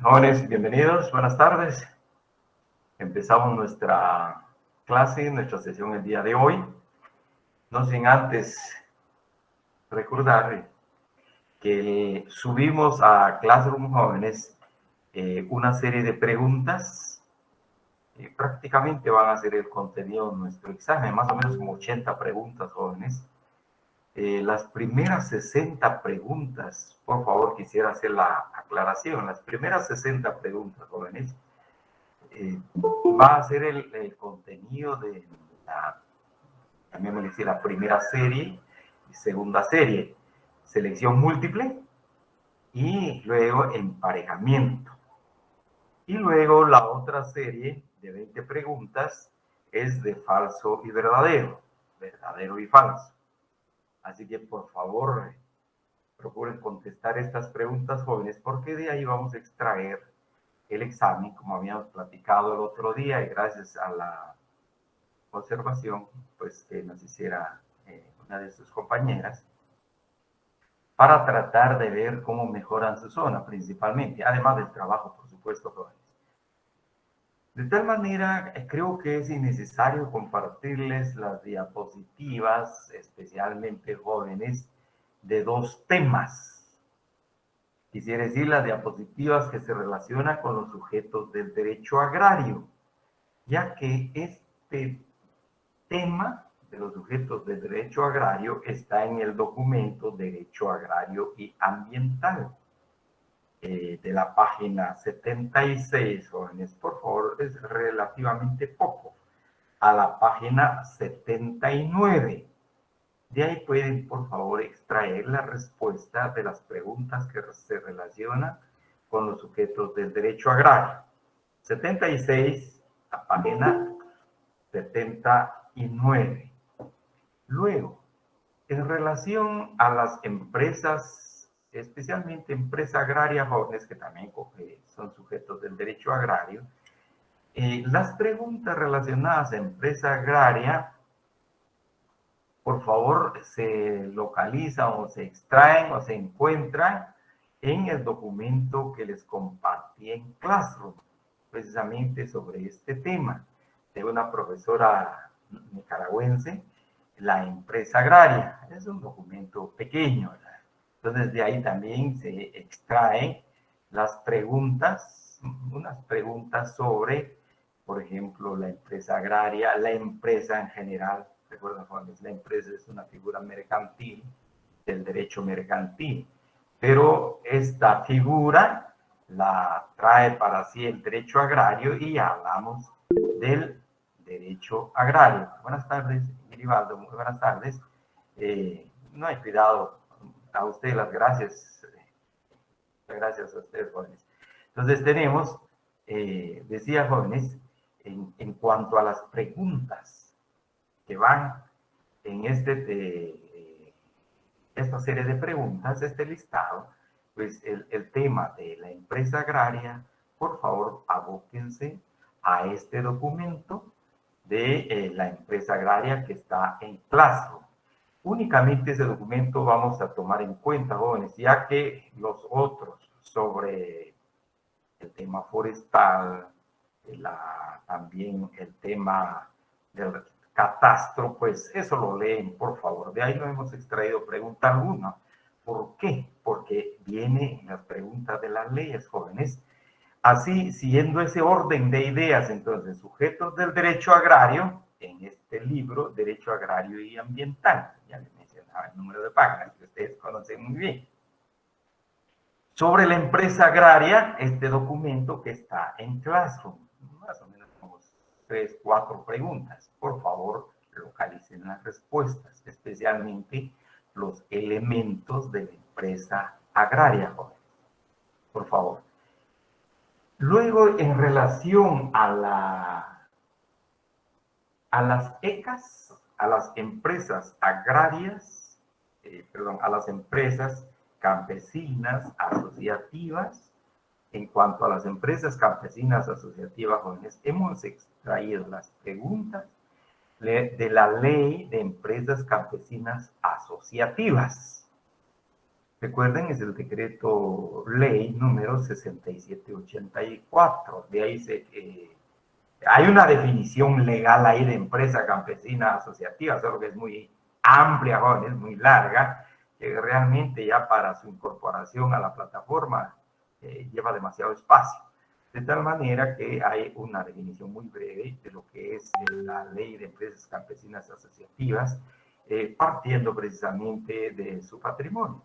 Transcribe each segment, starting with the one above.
Jóvenes, bienvenidos, buenas tardes. Empezamos nuestra clase, nuestra sesión el día de hoy. No sin antes recordar que subimos a Classroom Jóvenes una serie de preguntas. Prácticamente van a ser el contenido de nuestro examen, más o menos como 80 preguntas, jóvenes. Las primeras 60 preguntas, por favor, quisiera hacer la aclaración. Las primeras 60 preguntas, jóvenes, va a ser el contenido de también me decía, la primera serie y segunda serie, selección múltiple y luego emparejamiento. Y luego la otra serie de 20 preguntas es de falso y verdadero y falso. Así que por favor, procuren contestar estas preguntas, jóvenes, porque de ahí vamos a extraer el examen, como habíamos platicado el otro día, y gracias a la observación pues, que nos hiciera una de sus compañeras, para tratar de ver cómo mejoran su zona, principalmente, además del trabajo, por supuesto, jóvenes. De tal manera, creo que es innecesario compartirles las diapositivas, especialmente jóvenes, de dos temas. Quisiera decir las diapositivas que se relacionan con los sujetos del derecho agrario, ya que este tema de los sujetos del derecho agrario está en el documento Derecho Agrario y Ambiental, de la página 76, jóvenes, por favor, es relativamente poco, a la página 79. De ahí pueden, por favor, extraer la respuesta de las preguntas que se relacionan con los sujetos del derecho agrario. 76, la página 79. Luego, en relación a las empresas, especialmente empresas agrarias jóvenes, que también son sujetos del derecho agrario, las preguntas relacionadas a empresa agraria, por favor, se localizan o se extraen o se encuentran en el documento que les compartí en Classroom, precisamente sobre este tema, de una profesora nicaragüense, la empresa agraria. Es un documento pequeño, ¿verdad? Entonces, de ahí también se extraen las preguntas, unas preguntas sobre, por ejemplo, la empresa agraria, la empresa en general. Recuerden, jóvenes, la empresa es una figura mercantil del derecho mercantil, pero esta figura la trae para sí el derecho agrario y hablamos del derecho agrario. Buenas tardes, Giribaldo, muy buenas tardes. No hay cuidado, a usted las gracias a ustedes, jóvenes. Entonces tenemos, decía, jóvenes, en cuanto a las preguntas que van en esta serie de preguntas, este listado, pues el tema de la empresa agraria, por favor, abóquense a este documento de la empresa agraria que está en Classroom. Únicamente ese documento vamos a tomar en cuenta, jóvenes, ya que los otros sobre el tema forestal, también el tema del catastro, pues eso lo leen, por favor. De ahí no hemos extraído pregunta alguna. ¿Por qué? Porque vienen las preguntas de las leyes, jóvenes. Así, siguiendo ese orden de ideas, entonces, sujetos del derecho agrario, en este libro, Derecho Agrario y Ambiental, ya les mencionaba el número de páginas que ustedes conocen muy bien. Sobre la empresa agraria, este documento que está en Classroom, más o menos como 3, 4 preguntas. Por favor, localicen las respuestas, especialmente los elementos de la empresa agraria, jóvenes. Por favor. Luego, en relación a las ECAs, a las empresas agrarias, a las empresas campesinas asociativas, en cuanto a las empresas campesinas asociativas jóvenes, hemos extraído las preguntas de la ley de empresas campesinas asociativas. Recuerden, es el decreto ley número 6784. De ahí hay una definición legal ahí de empresa campesina asociativa, solo que es muy amplia, jóvenes, muy larga, que realmente ya para su incorporación a la plataforma lleva demasiado espacio. De tal manera que hay una definición muy breve de lo que es la ley de empresas campesinas asociativas, partiendo precisamente de su patrimonio.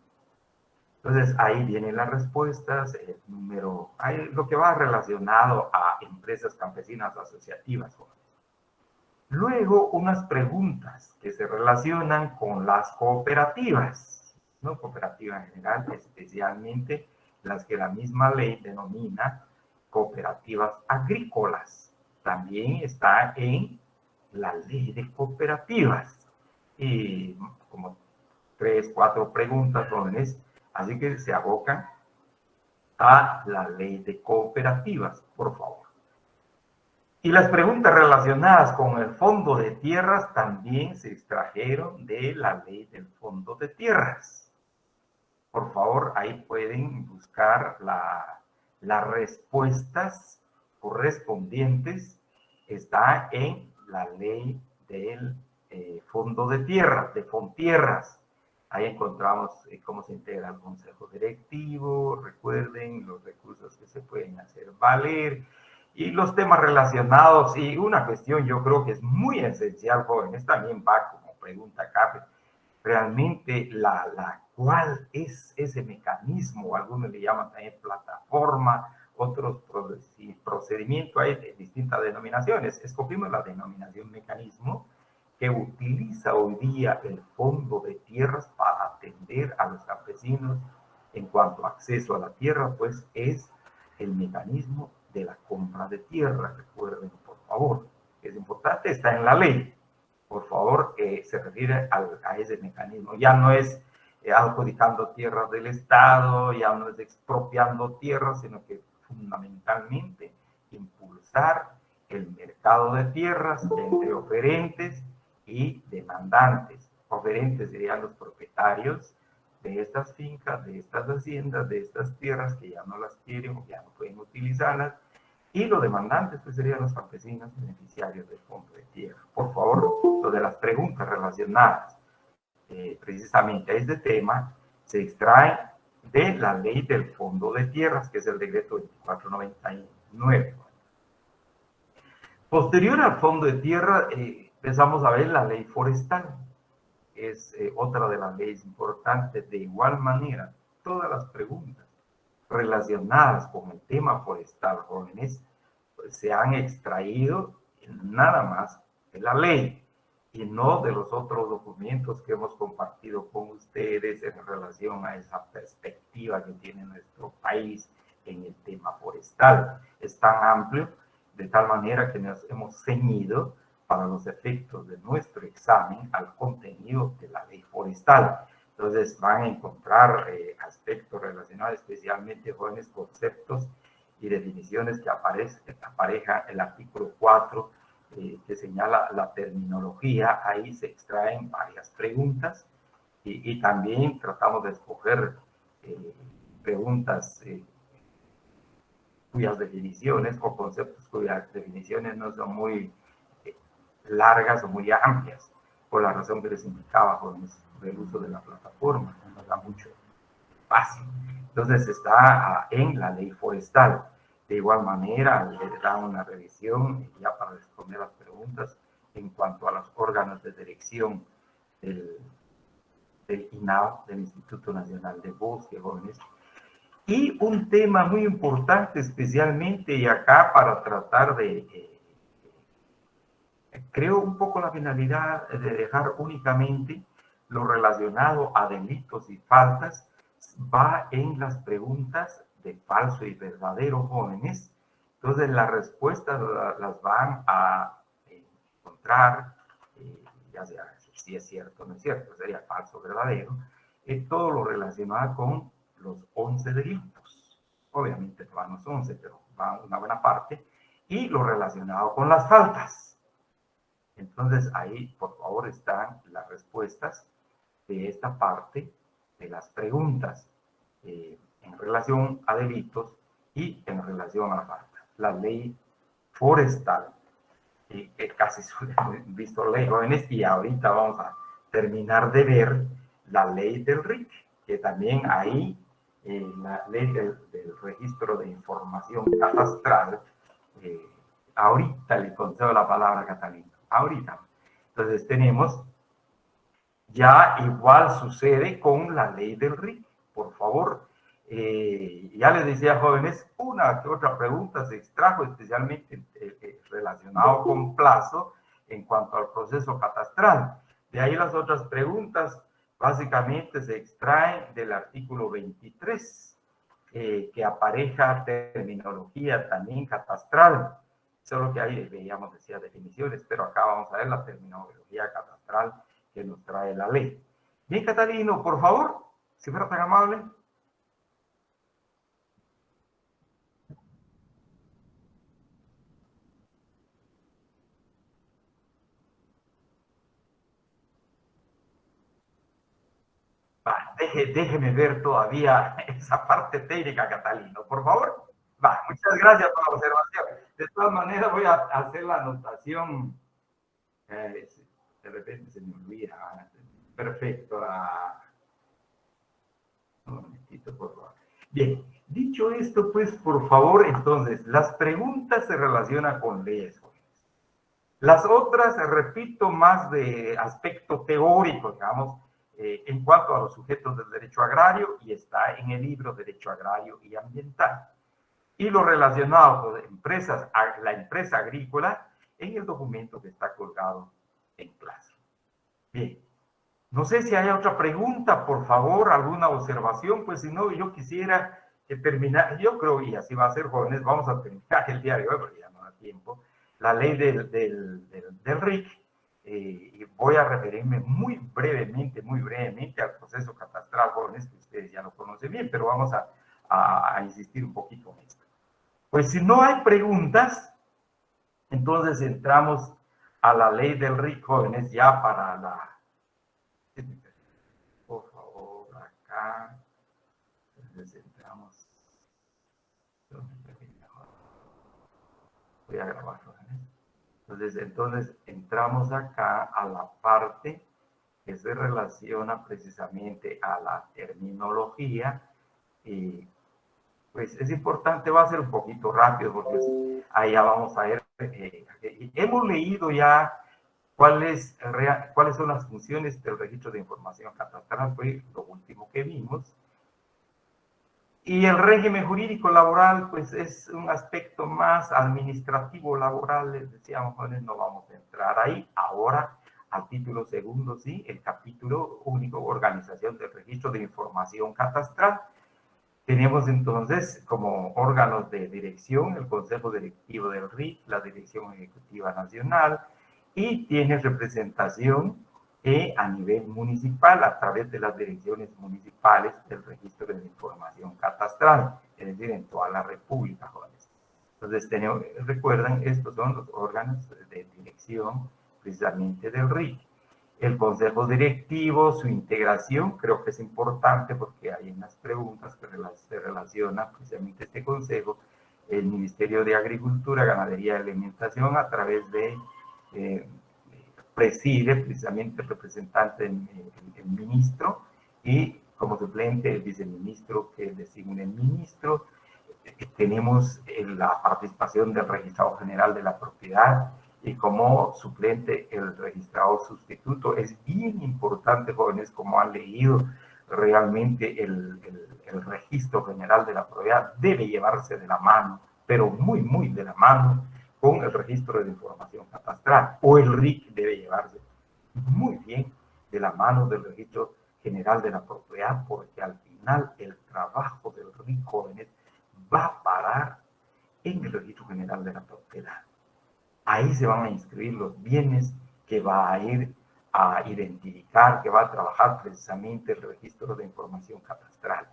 Entonces, ahí vienen las respuestas, el número, hay lo que va relacionado a empresas campesinas asociativas. Luego, unas preguntas que se relacionan con las cooperativas, ¿no? Cooperativas en general, especialmente las que la misma ley denomina cooperativas agrícolas. También está en la ley de cooperativas. Y como 3, 4 preguntas, jóvenes, así que se abocan a la ley de cooperativas, por favor. Y las preguntas relacionadas con el fondo de tierras también se extrajeron de la ley del fondo de tierras. Por favor, ahí pueden buscar las respuestas correspondientes. Está en la ley del fondo de tierras, de Fontierras. Ahí encontramos cómo se integra el consejo directivo, recuerden los recursos que se pueden hacer valer y los temas relacionados. Y una cuestión yo creo que es muy esencial, jóvenes, también va como pregunta acá, realmente cuál es ese mecanismo, algunos le llaman también plataforma, otros procedimientos, hay de distintas denominaciones. Escogimos la denominación mecanismo que utiliza hoy día el Fondo de Tierras para atender a los campesinos en cuanto a acceso a la tierra, pues es el mecanismo de la compra de tierra. Recuerden, por favor, es importante, está en la ley. Por favor, se refiere a ese mecanismo. Ya no es adjudicando tierras del Estado, ya no es expropiando tierras, sino que fundamentalmente impulsar el mercado de tierras entre oferentes y demandantes. Oferentes serían los propietarios de estas fincas, de estas haciendas, de estas tierras que ya no las quieren o ya no pueden utilizarlas, y los demandantes pues serían los campesinos beneficiarios del fondo de tierra. Por favor, lo de las preguntas relacionadas precisamente a este tema se extraen de la ley del fondo de tierras, que es el decreto 2499. Posterior al fondo de tierra, empezamos a ver la ley forestal. Es otra de las leyes importantes. De igual manera, todas las preguntas relacionadas con el tema forestal, jóvenes, pues, se han extraído nada más de la ley y no de los otros documentos que hemos compartido con ustedes en relación a esa perspectiva que tiene nuestro país en el tema forestal. Es tan amplio, de tal manera que nos hemos ceñido para los efectos de nuestro examen al contenido de la ley forestal. Entonces van a encontrar aspectos relacionados, especialmente jóvenes, conceptos y definiciones que apareja el artículo 4, que señala la terminología. Ahí se extraen varias preguntas y también tratamos de escoger preguntas cuyas definiciones o conceptos cuyas definiciones no son muy largas o muy amplias, por la razón que les indicaba con el uso de la plataforma, no nos da mucho espacio. Entonces está en la ley forestal. De igual manera, le da una revisión ya para responder las preguntas en cuanto a los órganos de dirección del INAO, del Instituto Nacional de Bosques, jóvenes. Y un tema muy importante, especialmente, y acá para tratar de creo un poco la finalidad de dejar únicamente lo relacionado a delitos y faltas, va en las preguntas de falso y verdadero, jóvenes. Entonces las respuestas las van a encontrar, ya sea si es cierto o no es cierto, sería falso o verdadero, todo lo relacionado con los 11 delitos. Obviamente no van los 11, pero va una buena parte. Y lo relacionado con las faltas. Entonces ahí, por favor, están las respuestas de esta parte de las preguntas en relación a delitos y en relación a la falta. La ley forestal, que casi visto ley jóvenes, y ahorita vamos a terminar de ver la ley del RIC, que también ahí la ley del registro de información catastral. Ahorita le concedo la palabra a Catalina, ahorita. Entonces tenemos, ya igual sucede con la ley del RIC, por favor. Ya les decía, jóvenes, una que otra pregunta se extrajo, especialmente relacionado con plazo en cuanto al proceso catastral. De ahí las otras preguntas básicamente se extraen del artículo 23, que apareja terminología también catastral. Solo que ahí veíamos, decía, definiciones, pero acá vamos a ver la terminología catastral que nos trae la ley. Bien, Catalino, por favor, si fuera tan amable. Va, déjeme ver todavía esa parte técnica, Catalino, por favor. Va, muchas gracias por la observación. De todas maneras, voy a hacer la anotación. De repente se me olvida. Perfecto. Un momentito, por favor. Bien, dicho esto, pues, por favor, entonces, las preguntas se relacionan con leyes. Las otras, repito, más de aspecto teórico, digamos, en cuanto a los sujetos del derecho agrario, y está en el libro Derecho Agrario y Ambiental. Y lo relacionado con empresas, la empresa agrícola, en el documento que está colgado en clase. Bien, no sé si hay otra pregunta, por favor, alguna observación, pues si no, yo quisiera que terminar, yo creo, y así va a ser, jóvenes, vamos a terminar el día de hoy, porque ya no da tiempo, la ley del RIC, y voy a referirme muy brevemente al proceso catastral, jóvenes, que ustedes ya lo conocen bien, pero vamos a insistir un poquito en esto. Pues si no hay preguntas, entonces entramos a la ley del RIC, jóvenes, ya para la... Por favor, acá. Entonces entramos. Voy a grabarlo. Entonces entramos acá a la parte que se relaciona precisamente a la terminología, y pues es importante, va a ser un poquito rápido porque ahí ya vamos a ver, hemos leído ya cuáles son las funciones del registro de información catastral, fue lo último que vimos. Y el régimen jurídico laboral, pues es un aspecto más administrativo laboral, les decíamos, no vamos a entrar ahí. Ahora, al título segundo, sí, el capítulo único, organización del registro de información catastral. Tenemos entonces como órganos de dirección el Consejo Directivo del RIC, la Dirección Ejecutiva Nacional, y tiene representación a nivel municipal a través de las direcciones municipales del registro de la información catastral, es decir, en toda la República, jóvenes. Entonces, recuerdan, estos son los órganos de dirección precisamente del RIC. El consejo directivo, su integración, creo que es importante porque hay unas preguntas que se relaciona precisamente este consejo, el Ministerio de Agricultura, Ganadería y Alimentación, a través de, preside precisamente el representante, el ministro, y como suplente el viceministro que designa el ministro. Tenemos la participación del registrado general de la propiedad, y como suplente el registrado sustituto. Es bien importante, jóvenes, como han leído, realmente el registro general de la propiedad debe llevarse de la mano, pero muy de la mano, con el registro de información catastral, o el RIC debe llevarse muy bien de la mano del registro general de la propiedad, porque al final el trabajo del RIC, jóvenes, va a parar en el registro general de la propiedad. Ahí se van a inscribir los bienes que va a ir a identificar, que va a trabajar precisamente el registro de información catastral.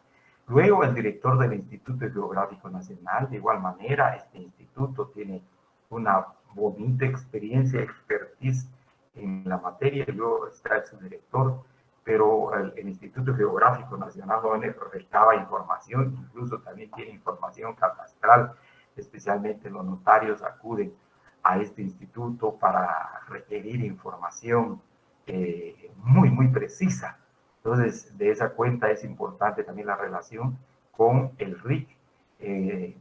Luego, el director del Instituto Geográfico Nacional, de igual manera, este instituto tiene una bonita experiencia, expertise en la materia. Luego está el subdirector pero el Instituto Geográfico Nacional Jóvenes recaba información, incluso también tiene información catastral, especialmente los notarios acuden a este instituto para requerir información muy precisa. Entonces, de esa cuenta es importante también la relación con el RIC.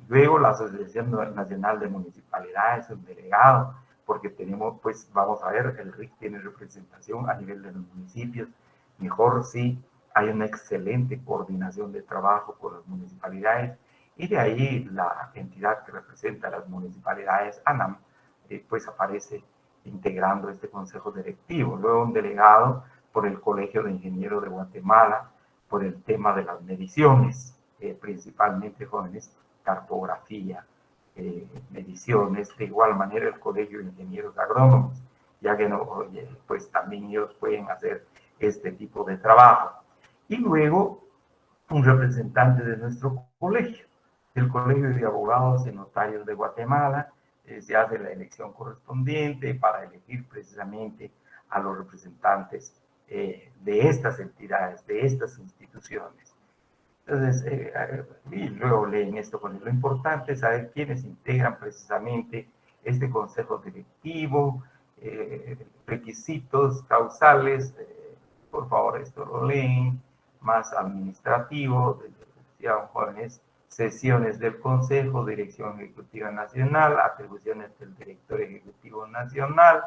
Luego, la Asociación Nacional de Municipalidades, un delegado, porque tenemos, pues, vamos a ver, el RIC tiene representación a nivel de los municipios. Mejor sí, hay una excelente coordinación de trabajo con las municipalidades, y de ahí la entidad que representa a las municipalidades, ANAM, pues aparece integrando este consejo directivo. Luego un delegado por el Colegio de Ingenieros de Guatemala, por el tema de las mediciones, principalmente jóvenes, cartografía, mediciones. De igual manera el Colegio de Ingenieros Agrónomos, ya que no, pues también ellos pueden hacer este tipo de trabajo. Y luego un representante de nuestro colegio, el Colegio de Abogados y Notarios de Guatemala. Se hace la elección correspondiente para elegir precisamente a los representantes de estas entidades, de estas instituciones. Entonces, y luego leen esto con lo importante es saber quiénes integran precisamente este consejo directivo, requisitos causales, por favor, esto lo leen, más administrativo, decían jóvenes, sesiones del Consejo, Dirección Ejecutiva Nacional, atribuciones del Director Ejecutivo Nacional,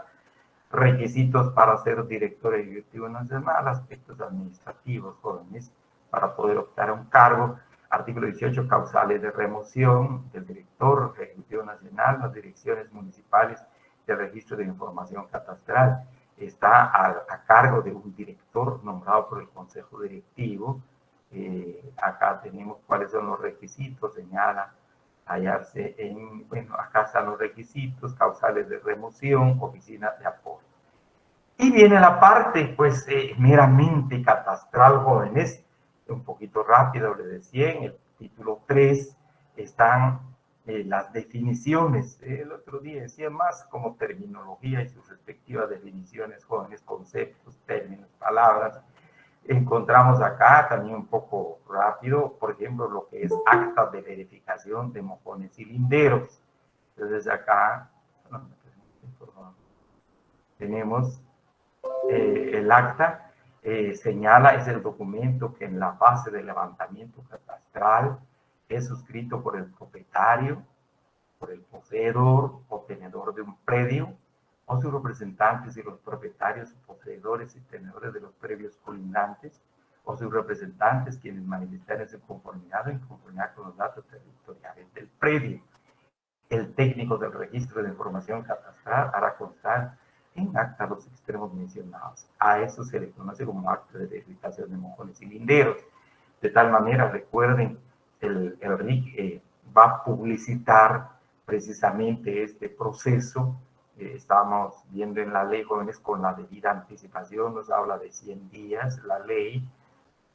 requisitos para ser Director Ejecutivo Nacional, aspectos administrativos, jóvenes, para poder optar a un cargo. Artículo 18, causales de remoción del Director Ejecutivo Nacional, las direcciones municipales de registro de información catastral. Está a cargo de un director nombrado por el Consejo Directivo. Acá tenemos cuáles son los requisitos, señala hallarse en, bueno, acá están los requisitos, causales de remoción, oficinas de apoyo. Y viene la parte, pues, meramente catastral, jóvenes, un poquito rápido, les decía, en el título 3 están las definiciones. El otro día decía más como terminología y sus respectivas definiciones, jóvenes, conceptos, términos, palabras. Encontramos acá también un poco rápido, por ejemplo, lo que es actas de verificación de mojones y linderos. Entonces acá tenemos el acta, señala, es el documento que en la fase de levantamiento catastral es suscrito por el propietario, por el poseedor o tenedor de un predio, o sus representantes y los propietarios, poseedores y tenedores de los predios colindantes, o sus representantes quienes manifestaron su conformidad o inconformidad con los datos territoriales del predio. El técnico del registro de información catastral hará constar en acta los extremos mencionados. A eso se le conoce como acta de verificación de mojones y linderos. De tal manera, recuerden, el RIC va a publicitar precisamente este proceso. Estamos viendo en la ley, jóvenes, con la debida anticipación, nos habla de 100 días la ley,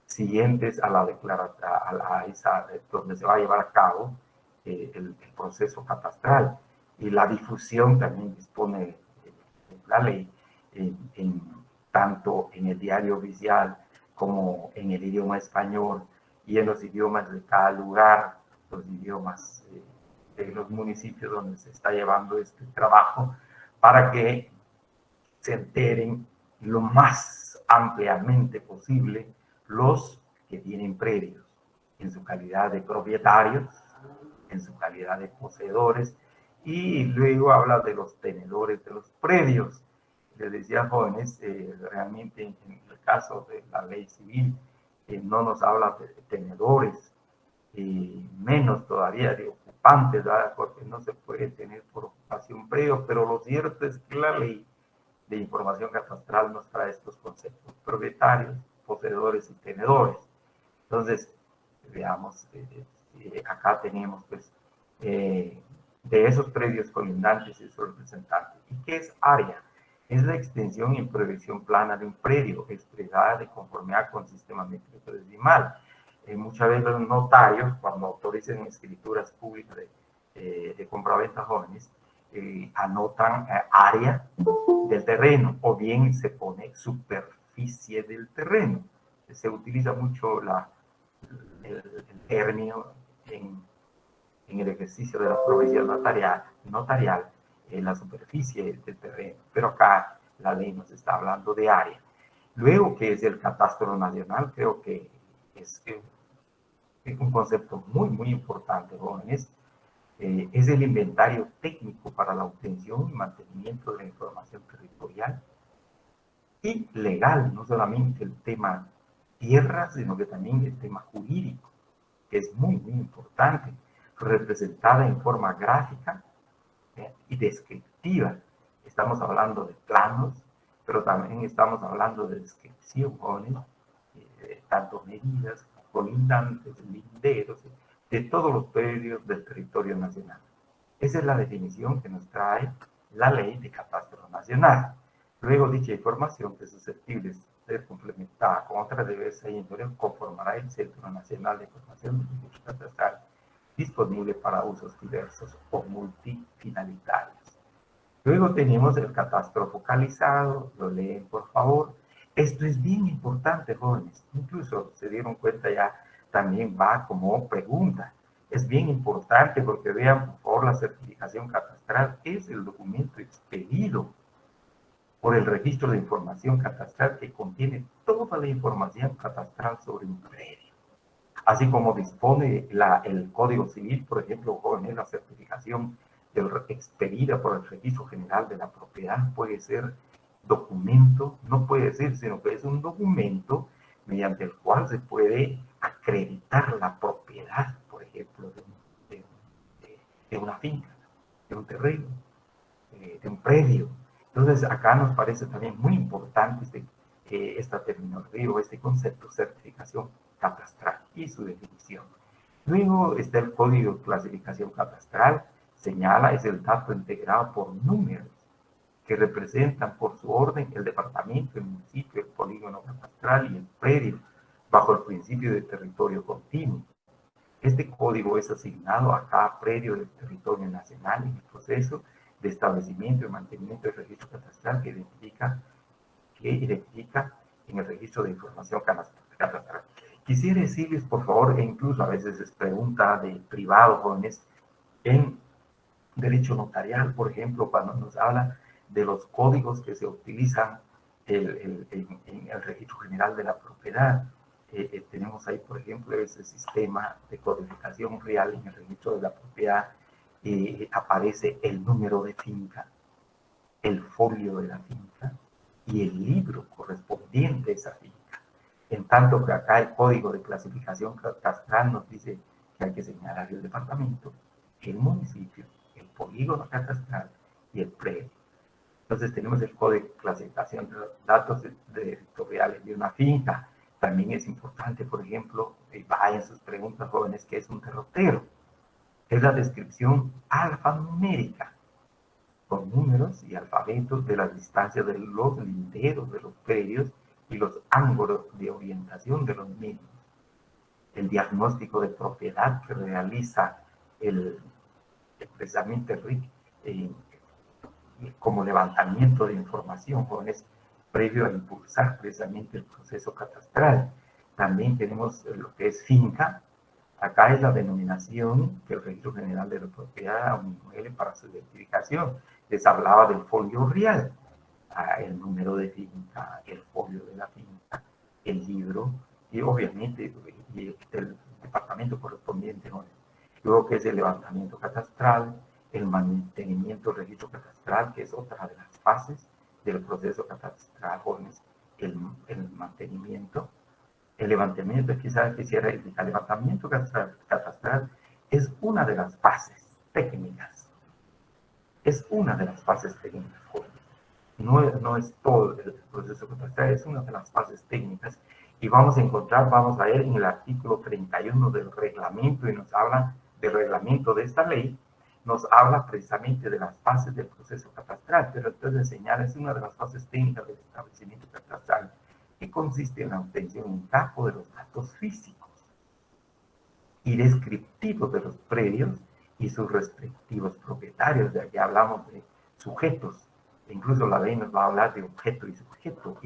siguientes a la declaración, a esa donde se va a llevar a cabo el proceso catastral. Y la difusión también dispone la ley tanto en el diario oficial como en el idioma español y en los idiomas de cada lugar, los idiomas de los municipios donde se está llevando este trabajo, para que se enteren lo más ampliamente posible los que tienen predios en su calidad de propietarios, en su calidad de poseedores, y luego habla de los tenedores de los predios. Les decía, jóvenes, realmente en el caso de la ley civil no nos habla de tenedores, menos todavía de ocupantes, ¿verdad? Porque no se puede tener por ocupación predio, pero lo cierto es que la ley de información catastral nos trae estos conceptos: propietarios, poseedores y tenedores. Entonces, veamos, acá tenemos, pues, de esos predios colindantes y sus representantes. ¿Y qué es área? Es la extensión y proyección plana de un predio, expresada de conformidad con sistema métrico decimal. Muchas veces los notarios, cuando autoricen escrituras públicas de compraventa jóvenes, anotan área del terreno, o bien se pone superficie superficie del terreno. Se utiliza mucho el término en el ejercicio de la provisión notarial en la superficie del terreno, pero acá la ley nos está hablando de área. Luego, que es el catastro nacional, creo que es un concepto muy, muy importante, jóvenes. Es el inventario técnico para la obtención y mantenimiento de la información territorial y legal, no solamente el tema tierra, sino que también el tema jurídico, que es muy, muy importante, representada en forma gráfica y descriptiva. Estamos hablando de planos, pero también estamos hablando de descripciones, tanto medidas, colindantes, linderos, de todos los predios del territorio nacional. Esa es la definición que nos trae la ley de catastro nacional. Luego, dicha información, que es susceptible de ser complementada con otra diversa índole, conformará el Centro Nacional de Información de Registro Catastral, disponible para usos diversos o multifinalitarios. Luego tenemos el catastro focalizado, lo leen por favor. Esto es bien importante, jóvenes. Incluso se dieron cuenta ya, también va como pregunta. Es bien importante porque vean por favor la certificación catastral es el documento expedido por el registro de información catastral que contiene toda la información catastral sobre un predio. Así como dispone el Código Civil, por ejemplo, jóvenes, la certificación expedida por el Registro General de la Propiedad puede ser documento, no puede ser, sino que es un documento mediante el cual se puede acreditar la propiedad, por ejemplo, de una finca, de un terreno, de un predio. Entonces, acá nos parece también muy importante esta terminología o este concepto, certificación catastral y su definición. Luego está el Código de Clasificación Catastral, señala, es el dato integrado por números que representan por su orden el departamento, el municipio, el polígono catastral y el predio, bajo el principio de territorio continuo. Este código es asignado a cada predio del territorio nacional en el proceso de establecimiento y mantenimiento del registro catastral que identifica en el registro de información catastral. Quisiera decirles, por favor, e incluso a veces es pregunta de privado, jóvenes, en derecho notarial, por ejemplo, cuando nos habla de los códigos que se utilizan en el registro general de la propiedad. Tenemos ahí, por ejemplo, ese sistema de codificación real en el registro de la propiedad. Aparece el número de finca, el folio de la finca y el libro correspondiente a esa finca. En tanto que acá el código de clasificación catastral nos dice que hay que señalar el departamento, el municipio, el polígono catastral y el predio. Entonces tenemos el código de clasificación de los datos territoriales de una finca. También es importante, por ejemplo, vayan sus preguntas, jóvenes, ¿qué es un derrotero? Es la descripción alfanumérica con números y alfabetos de las distancias de los linderos de los predios y los ángulos de orientación de los mismos. El diagnóstico de propiedad que realiza precisamente como levantamiento de información, jóvenes, previo a impulsar precisamente el proceso catastral. También tenemos lo que es finca. Acá es la denominación que el Registro General de la Propiedad a un inmueble para su identificación. Les hablaba del folio real, el número de finca, el folio de la finca, el libro y obviamente el departamento correspondiente, ¿no? Luego que es el levantamiento catastral, el mantenimiento del registro catastral, que es otra de las fases del proceso catastral, jóvenes, el mantenimiento. El levantamiento, quizás quisiera indicar, el levantamiento catastral es una de las fases técnicas. Es una de las fases técnicas, jóvenes. No es todo el proceso catastral, es una de las fases técnicas. Y vamos a ver en el artículo 31 del reglamento, y nos habla del reglamento de esta ley, nos habla precisamente de las fases del proceso catastral, pero entonces señala, es una de las fases técnicas del establecimiento catastral, que consiste en la obtención en campo de los datos físicos y descriptivos de los predios y sus respectivos propietarios. De aquí hablamos de sujetos Incluso la ley nos va a hablar de objeto y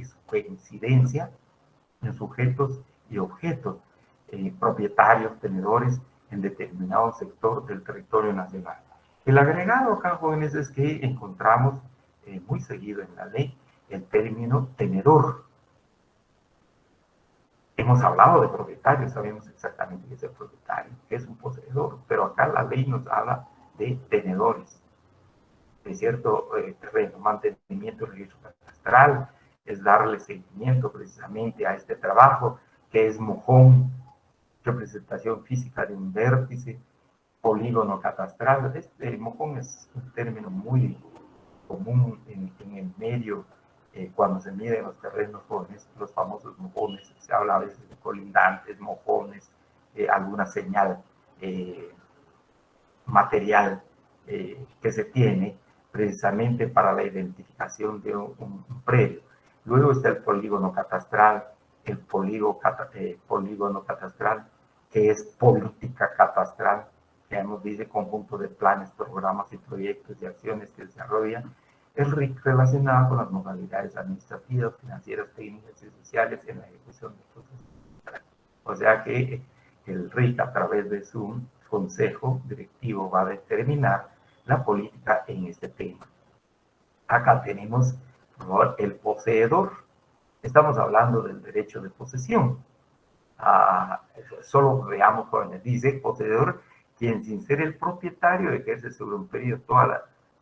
su coincidencia en sujetos y objetos, propietarios, tenedores en determinado sector del territorio nacional. El agregado acá, jóvenes, es que encontramos muy seguido en la ley el término tenedor. Hemos hablado de propietario, sabemos exactamente qué es el propietario, qué es un poseedor, pero acá la ley nos habla de tenedores de cierto terreno, mantenimiento del registro catastral, es darle seguimiento precisamente a este trabajo que es mojón, representación física de un vértice, polígono catastral. Este mojón es un término muy común en el medio cuando se miden los terrenos jóvenes, los famosos mojones. Se habla a veces de colindantes, mojones, alguna señal material que se tiene precisamente para la identificación de un predio. Luego está el polígono catastral, el polígono catastral, que es política catastral, que hemos dice conjunto de planes, programas y proyectos y acciones que desarrollan el RIC relacionado con las modalidades administrativas, financieras, técnicas y sociales en la ejecución de procesos. O sea que el RIC, a través de su consejo directivo, va a determinar la política en este tema. Acá tenemos, por favor, el poseedor. Estamos hablando del derecho de posesión. Solo veamos cuando dice poseedor, quien sin ser el propietario ejerce sobre un periodo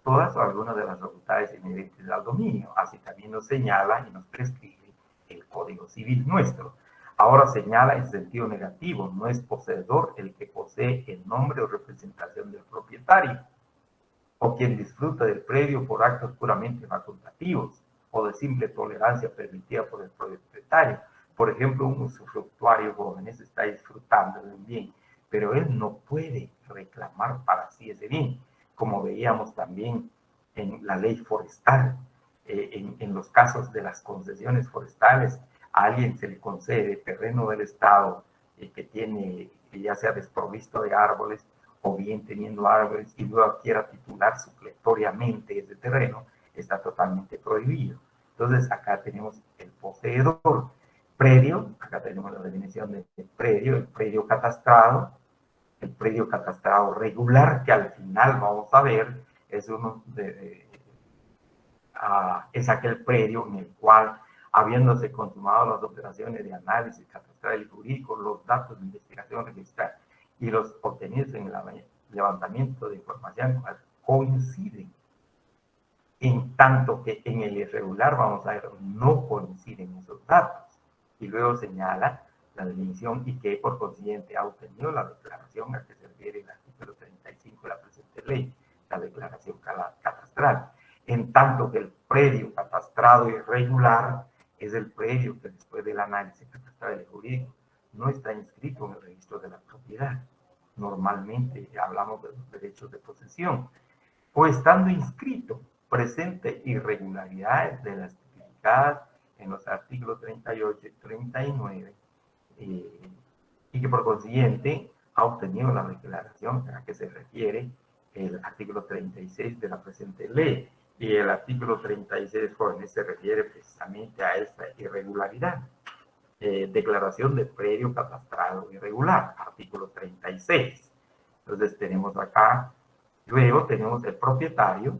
todas o algunas de las facultades inherentes al dominio. Así también nos señala y nos prescribe el Código Civil nuestro. Ahora señala en sentido negativo, no es poseedor el que posee el nombre o representación del propietario, o quien disfruta del predio por actos puramente facultativos, o de simple tolerancia permitida por el propietario. Por ejemplo, un usufructuario jóvenes está disfrutando de un bien, pero él no puede reclamar para sí ese bien, como veíamos también en la ley forestal. En los casos de las concesiones forestales, a alguien se le concede terreno del Estado que ya sea desprovisto de árboles, o bien teniendo árboles y luego quiera titular supletoriamente ese terreno, está totalmente prohibido. Entonces, acá tenemos el poseedor. Predio, acá tenemos la definición de predio, el predio catastrado regular, que al final vamos a ver, es aquel predio en el cual, habiéndose consumado las operaciones de análisis catastral y jurídico, los datos de investigación registral y los obtenidos en el levantamiento de información coinciden, en tanto que en el irregular, vamos a ver, no coinciden esos datos. Y luego señala la definición y que por consiguiente ha obtenido la declaración a que se refiere el artículo 35 de la presente ley, la declaración catastral. En tanto que el predio catastrado irregular es el predio que después del análisis catastral y jurídico no está inscrito en el registro de la propiedad. Normalmente hablamos de los derechos de posesión. O estando inscrito, presente irregularidades de las tipificadas en los artículos 38 y 39, y que por consiguiente ha obtenido la declaración a que se refiere el artículo 36 de la presente ley. Y el artículo 36, jóvenes, se refiere precisamente a esta irregularidad. Declaración de predio catastrado irregular, artículo 36. Entonces tenemos acá, luego tenemos el propietario,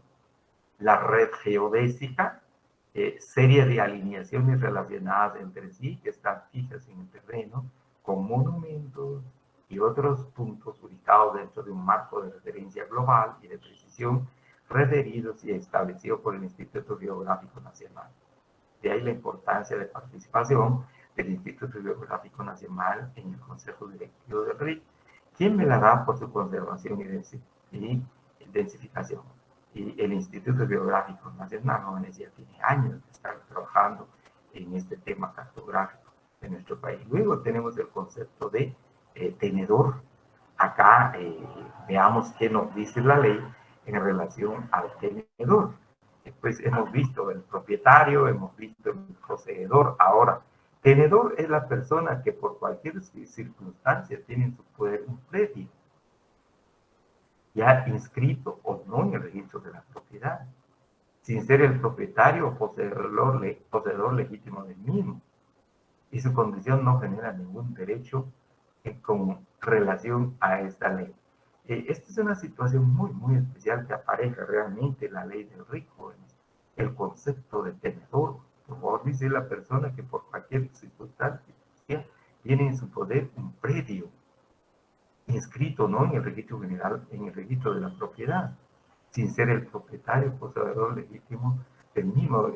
la red geodésica, serie de alineaciones relacionadas entre sí que están fijas en el terreno, con monumentos y otros puntos ubicados dentro de un marco de referencia global y de precisión, referidos y establecidos por el Instituto Geográfico Nacional. De ahí la importancia de participación del Instituto Geográfico Nacional en el Consejo Directivo del RIC, quien velará por su conservación y densificación. Y el Instituto Geográfico Nacional, jóvenes, ya tiene años de estar trabajando en este tema cartográfico de nuestro país. Luego tenemos el concepto de tenedor. Acá veamos qué nos dice la ley en relación al tenedor. Pues hemos visto el propietario, hemos visto el poseedor. Ahora, tenedor es la persona que por cualquier circunstancia tiene en su poder un predio, ya inscrito o no en el registro de la propiedad. sin ser el propietario o poseedor legítimo del mismo. Y su condición no genera ningún derecho con relación a esta ley. Esta es una situación muy, muy especial que aparece realmente en la ley del rico, el concepto de tenedor. Por favor, dice la persona que por cualquier circunstancia tiene en su poder un predio inscrito, ¿no?, en el registro general, en el registro de la propiedad, sin ser el propietario, poseedor legítimo del mismo.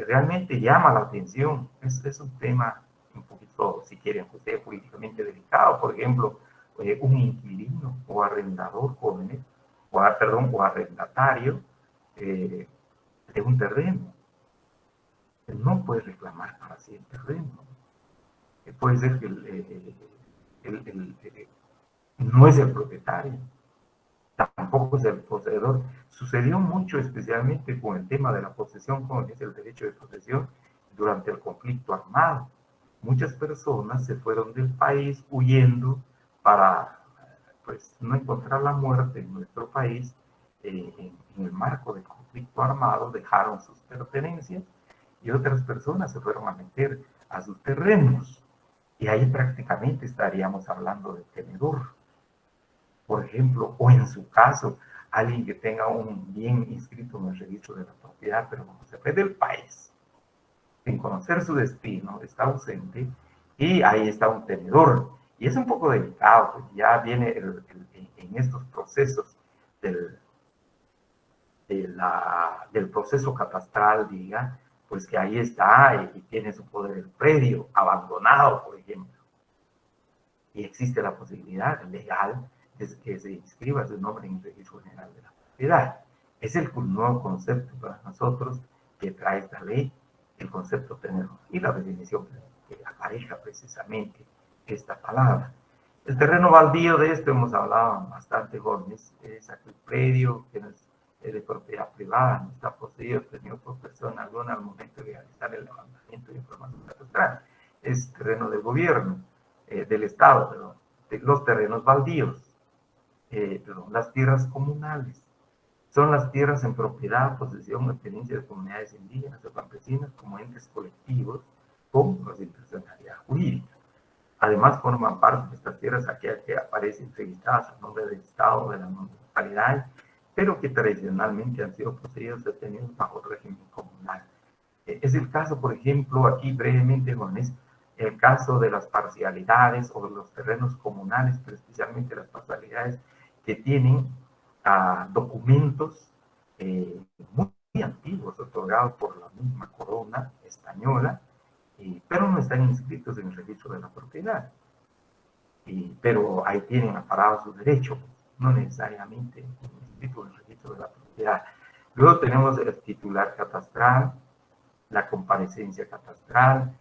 Realmente llama la atención. Es un tema un poquito, si quieren, ustedes, políticamente delicado. Por ejemplo, un inquilino o arrendador joven, perdón, o arrendatario de un terreno no puede reclamar para sí el terreno. Puede ser que no es el propietario, tampoco es el poseedor. Sucedió mucho, especialmente con el tema de la posesión, con el derecho de posesión durante el conflicto armado. Muchas personas se fueron del país huyendo para, pues, no encontrar la muerte en nuestro país. En el marco del conflicto armado dejaron sus pertenencias y otras personas se fueron a meter a sus terrenos. Y ahí prácticamente estaríamos hablando de tenedor, por ejemplo, o en su caso, alguien que tenga un bien inscrito en el registro de la propiedad, pero como se fue del país, sin conocer su destino, está ausente, y ahí está un tenedor. Y es un poco delicado, porque ya viene en estos procesos del, del proceso catastral, diga, pues que ahí está y tiene su poder el predio abandonado, por ejemplo. Y existe la posibilidad legal de que se inscriba su nombre en el registro general de la propiedad. Es el nuevo concepto para nosotros que trae esta ley, el concepto tenedor y la definición que apareja precisamente esta palabra. El terreno baldío, de esto hemos hablado bastante, jóvenes, es aquel predio que no es de propiedad privada, no está poseído, tenido por persona alguna al momento de realizar el levantamiento de información catastral. Es terreno del gobierno, del Estado, perdón, de los terrenos baldíos, perdón, las tierras comunales. Son las tierras en propiedad, posesión o tenencia de comunidades indígenas o campesinas como entes colectivos con representacionalidad jurídica. Además, forman parte de estas tierras aquellas que aparecen registradas a nombre del Estado o de la municipalidad, pero que tradicionalmente han sido poseídos o tenidos bajo el régimen comunal. Es el caso, por ejemplo, aquí brevemente, Juanes, el caso de las parcialidades o de los terrenos comunales, pero especialmente las parcialidades que tienen documentos muy antiguos otorgados por la misma corona española, pero no están inscritos en el registro de la propiedad. Pero ahí tienen amparados sus derechos, no necesariamente inscritos en el registro de la propiedad. Luego tenemos el titular catastral, la comparecencia catastral.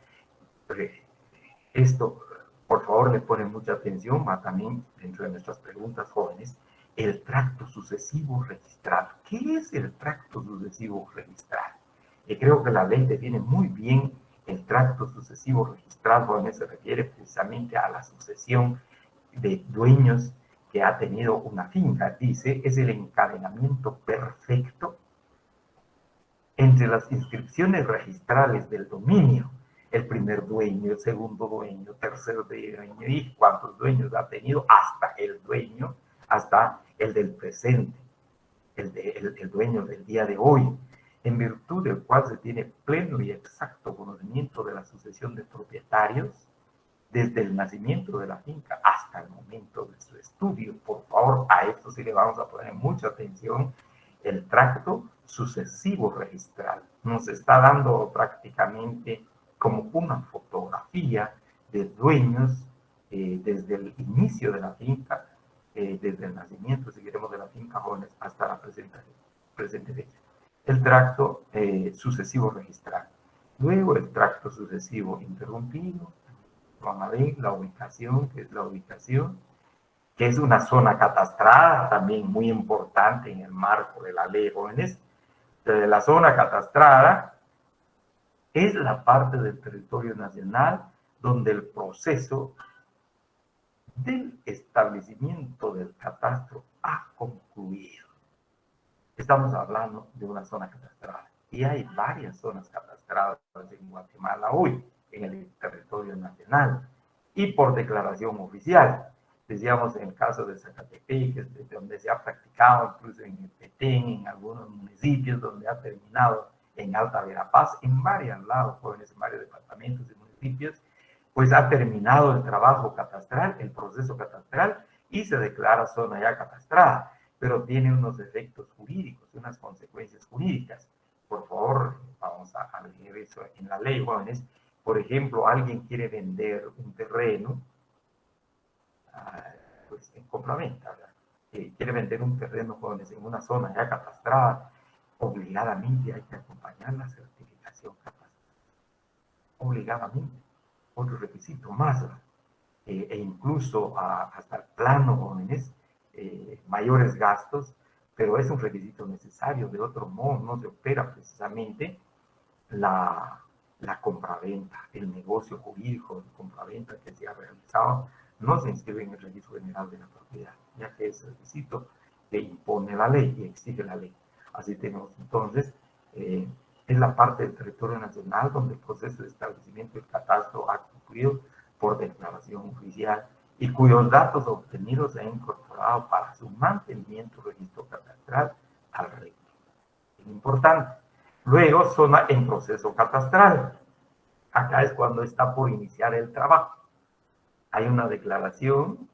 Esto, por favor, le ponen mucha atención, va también dentro de nuestras preguntas, jóvenes, el tracto sucesivo registrado. ¿Qué es el tracto sucesivo registrado? Creo que la ley define muy bien el tracto sucesivo registrado, jóvenes, se refiere precisamente a la sucesión de dueños que ha tenido una finca. Dice, es el encadenamiento perfecto entre las inscripciones registrales del dominio, el primer dueño, el segundo dueño, tercer dueño, y cuántos dueños ha tenido hasta el dueño, hasta el del presente, el dueño del día de hoy, en virtud del cual se tiene pleno y exacto conocimiento de la sucesión de propietarios desde el nacimiento de la finca hasta el momento de su estudio. Por favor, a esto sí le vamos a poner mucha atención. El tracto sucesivo registral nos está dando prácticamente como una fotografía de dueños desde el inicio de la finca, desde el nacimiento, si queremos, de la finca jóvenes hasta la presente fecha. El tracto sucesivo registral. Luego el tracto sucesivo interrumpido. Van a ver la ubicación, que es una zona catastrada, también muy importante en el marco de la ley, jóvenes. La zona catastrada es la parte del territorio nacional donde el proceso del establecimiento del catastro ha concluido. Estamos hablando de una zona catastrada. Y hay varias zonas catastradas en Guatemala hoy, en el territorio nacional, y por declaración oficial. Decíamos en el caso de Zacatepec, donde se ha practicado incluso en el Petén, en algunos municipios, donde ha terminado en Alta Verapaz, en varios lados, jóvenes, en varios departamentos y municipios, pues ha terminado el trabajo catastral, el proceso catastral, y se declara zona ya catastrada, pero tiene unos efectos jurídicos, unas consecuencias jurídicas. Por favor, vamos a leer eso en la ley, jóvenes. Por ejemplo, alguien quiere vender un terreno, pues en compraventa, ¿verdad? Quiere vender un terreno, jóvenes, en una zona ya catastrada, obligadamente hay que acompañar la certificación catastral. Obligadamente. Otro requisito más, e incluso hasta el plano, jóvenes, mayores gastos, pero es un requisito necesario. De otro modo, no se opera precisamente la compraventa, el negocio jurídico de compraventa que se ha realizado, no se inscribe en el Registro General de la Propiedad, ya que es el requisito que impone la ley y exige la ley. Así tenemos entonces, es la parte del territorio nacional donde el proceso de establecimiento del catastro ha concluido por declaración oficial y cuyos datos obtenidos se han incorporado para su mantenimiento registro catastral al registro. Es importante. Luego, zona en proceso catastral. Acá es cuando está por iniciar el trabajo. Hay una declaración,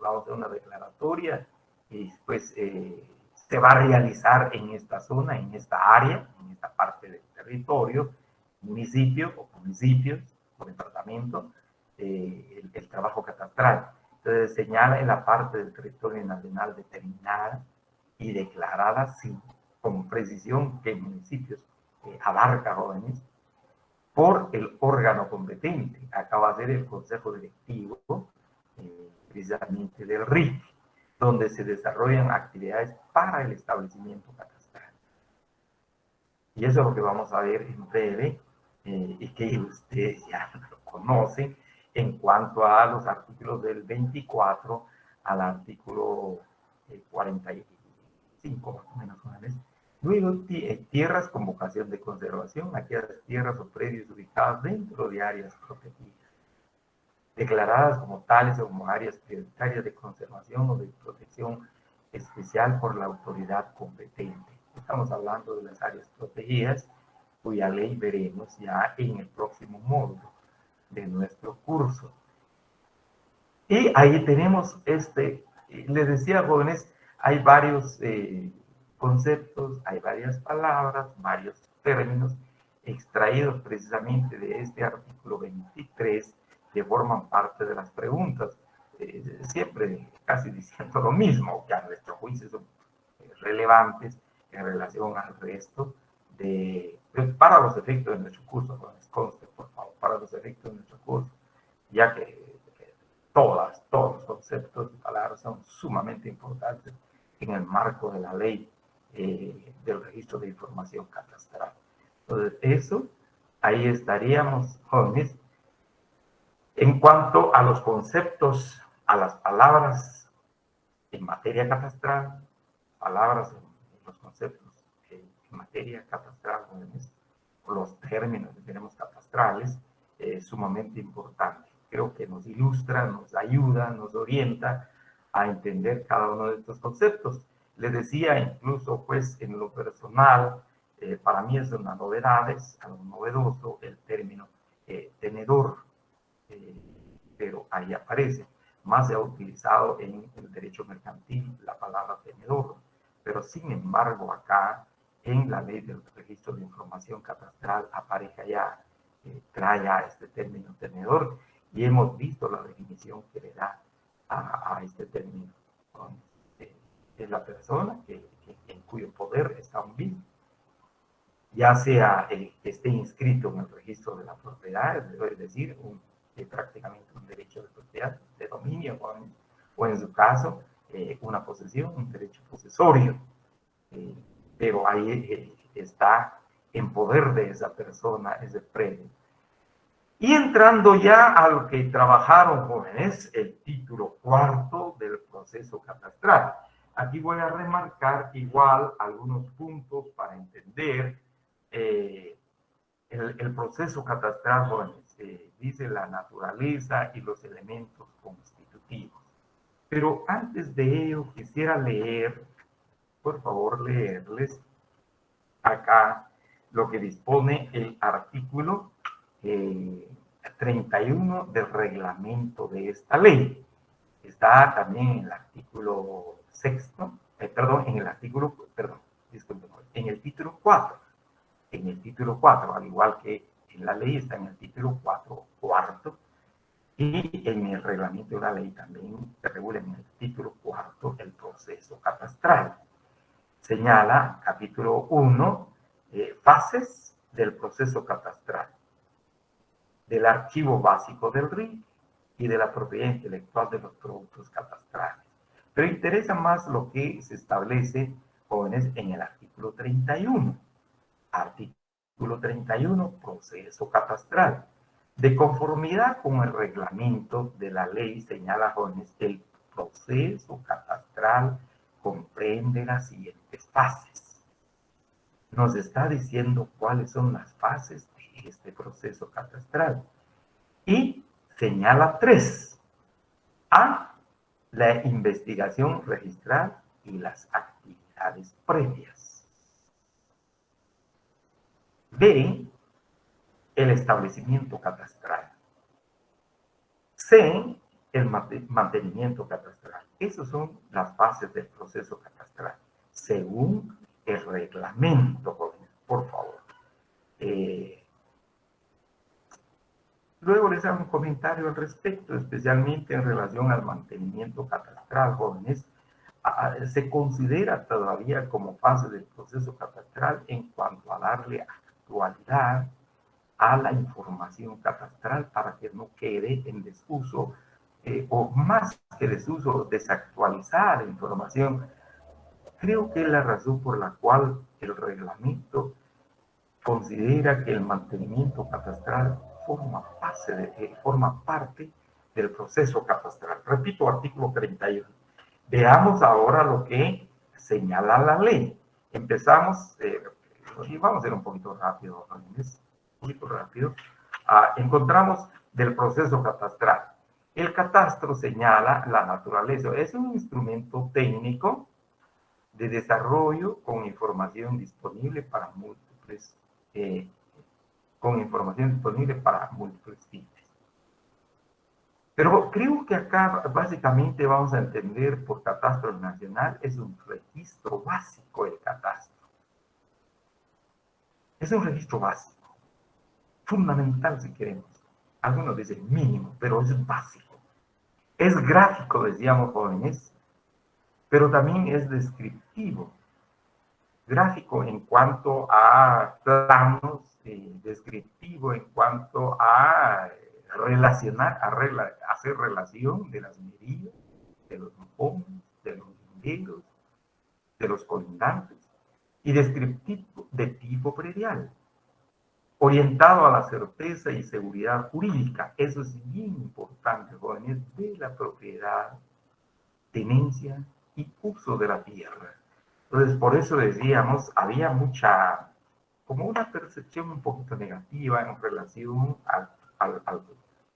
vamos a hacer una declaratoria, y después se va a realizar en esta zona, en esta área, en esta parte del territorio, municipio o municipios o departamento, el trabajo catastral. Entonces señala en la parte del territorio nacional determinada y declarada, sí, con precisión qué municipios abarca, jóvenes, por el órgano competente. Acá va a ser el Consejo Directivo, precisamente del RIC, donde se desarrollan actividades para el establecimiento catastral. Y eso es lo que vamos a ver en breve, y que ustedes ya lo conocen, en cuanto a los artículos del 24 al artículo 45, más o menos, una vez. Luego, tierras con vocación de conservación, aquellas tierras o predios ubicadas dentro de áreas protegidas, declaradas como tales o como áreas prioritarias de conservación o de protección especial por la autoridad competente. Estamos hablando de las áreas protegidas, cuya ley veremos ya en el próximo módulo de nuestro curso. Y ahí tenemos les decía, jóvenes, hay varios conceptos, hay varias palabras, varios términos extraídos precisamente de este artículo 23 que forman parte de las preguntas, siempre casi diciendo lo mismo, que a nuestro juicio son relevantes en relación al resto para los efectos de nuestro curso, conste, por favor, para los efectos de nuestro curso, ya que todos los conceptos y palabras son sumamente importantes en el marco de la ley del registro de información catastral. Entonces, eso, ahí estaríamos, jóvenes. En cuanto a los conceptos, a las palabras en materia catastral, palabras en los conceptos en materia catastral, jóvenes, los términos que tenemos catastrales, sumamente importante. Creo que nos ilustra, nos ayuda, nos orienta a entender cada uno de estos conceptos. Les decía, incluso pues en lo personal, para mí es una novedad, es algo novedoso el término tenedor, pero ahí aparece. Más se ha utilizado en el derecho mercantil la palabra tenedor, pero sin embargo acá en la ley del registro de información catastral aparece ya, trae ya este término tenedor, y hemos visto la definición que le da a este término. Es la persona en cuyo poder está un bien, ya sea que esté inscrito en el registro de la propiedad, es decir, prácticamente un derecho de propiedad, de dominio, o en su caso, una posesión, un derecho posesorio. Pero ahí está en poder de esa persona ese predio. Y entrando ya a lo que trabajaron, jóvenes, el título cuarto del proceso catastral. Aquí voy a remarcar igual algunos puntos para entender el proceso catastral, jóvenes, dice la naturaleza y los elementos constitutivos. Pero antes de ello, quisiera leer, por favor, leerles acá lo que dispone el artículo 31 del reglamento de esta ley. Está también en el artículo sexto, en el artículo, disculpen, en el título 4. En el título 4, al igual que en la ley, está en el título 4, cuarto, y en el reglamento de la ley también se regula en el título 4 el proceso catastral. Señala, capítulo 1, fases del proceso catastral, del archivo básico del RIC y de la propiedad intelectual de los productos catastrales. Pero interesa más lo que se establece, jóvenes, en el artículo 31. Artículo 31, proceso catastral. De conformidad con el reglamento de la ley, señala, jóvenes, que el proceso catastral comprende las siguientes fases. Nos está diciendo cuáles son las fases de este proceso catastral. Y señala 3. A, la investigación registral y las actividades previas. B, el establecimiento catastral. C, el mantenimiento catastral. Esas son las fases del proceso catastral, según el reglamento, jóvenes, por favor. Luego les hago un comentario al respecto, especialmente en relación al mantenimiento catastral, jóvenes. Se considera todavía como fase del proceso catastral en cuanto a darle actualidad a la información catastral para que no quede en desuso, o más que desuso, desactualizar la información. Creo que es la razón por la cual el reglamento considera que el mantenimiento catastral forma parte del proceso catastral. Repito, artículo 31. Veamos ahora lo que señala la ley. Empezamos, y vamos a ir un poquito rápido, encontramos del proceso catastral. El catastro señala la naturaleza. Es un instrumento técnico de desarrollo con información disponible para múltiples fines. Pero creo que acá básicamente vamos a entender por catastro nacional es un registro básico el catastro. Es un registro básico, fundamental si queremos. Algunos dicen mínimo, pero es básico. Es gráfico, decíamos, jóvenes, pero también es descriptivo. Gráfico en cuanto a planos, descriptivo en cuanto a hacer relación de las medidas, de los mojones, de los linderos, de los colindantes, y descriptivo de tipo predial, orientado a la certeza y seguridad jurídica. Eso es bien importante, jóvenes, de la propiedad, tenencia y uso de la tierra. Entonces, por eso decíamos, había como una percepción un poquito negativa en relación al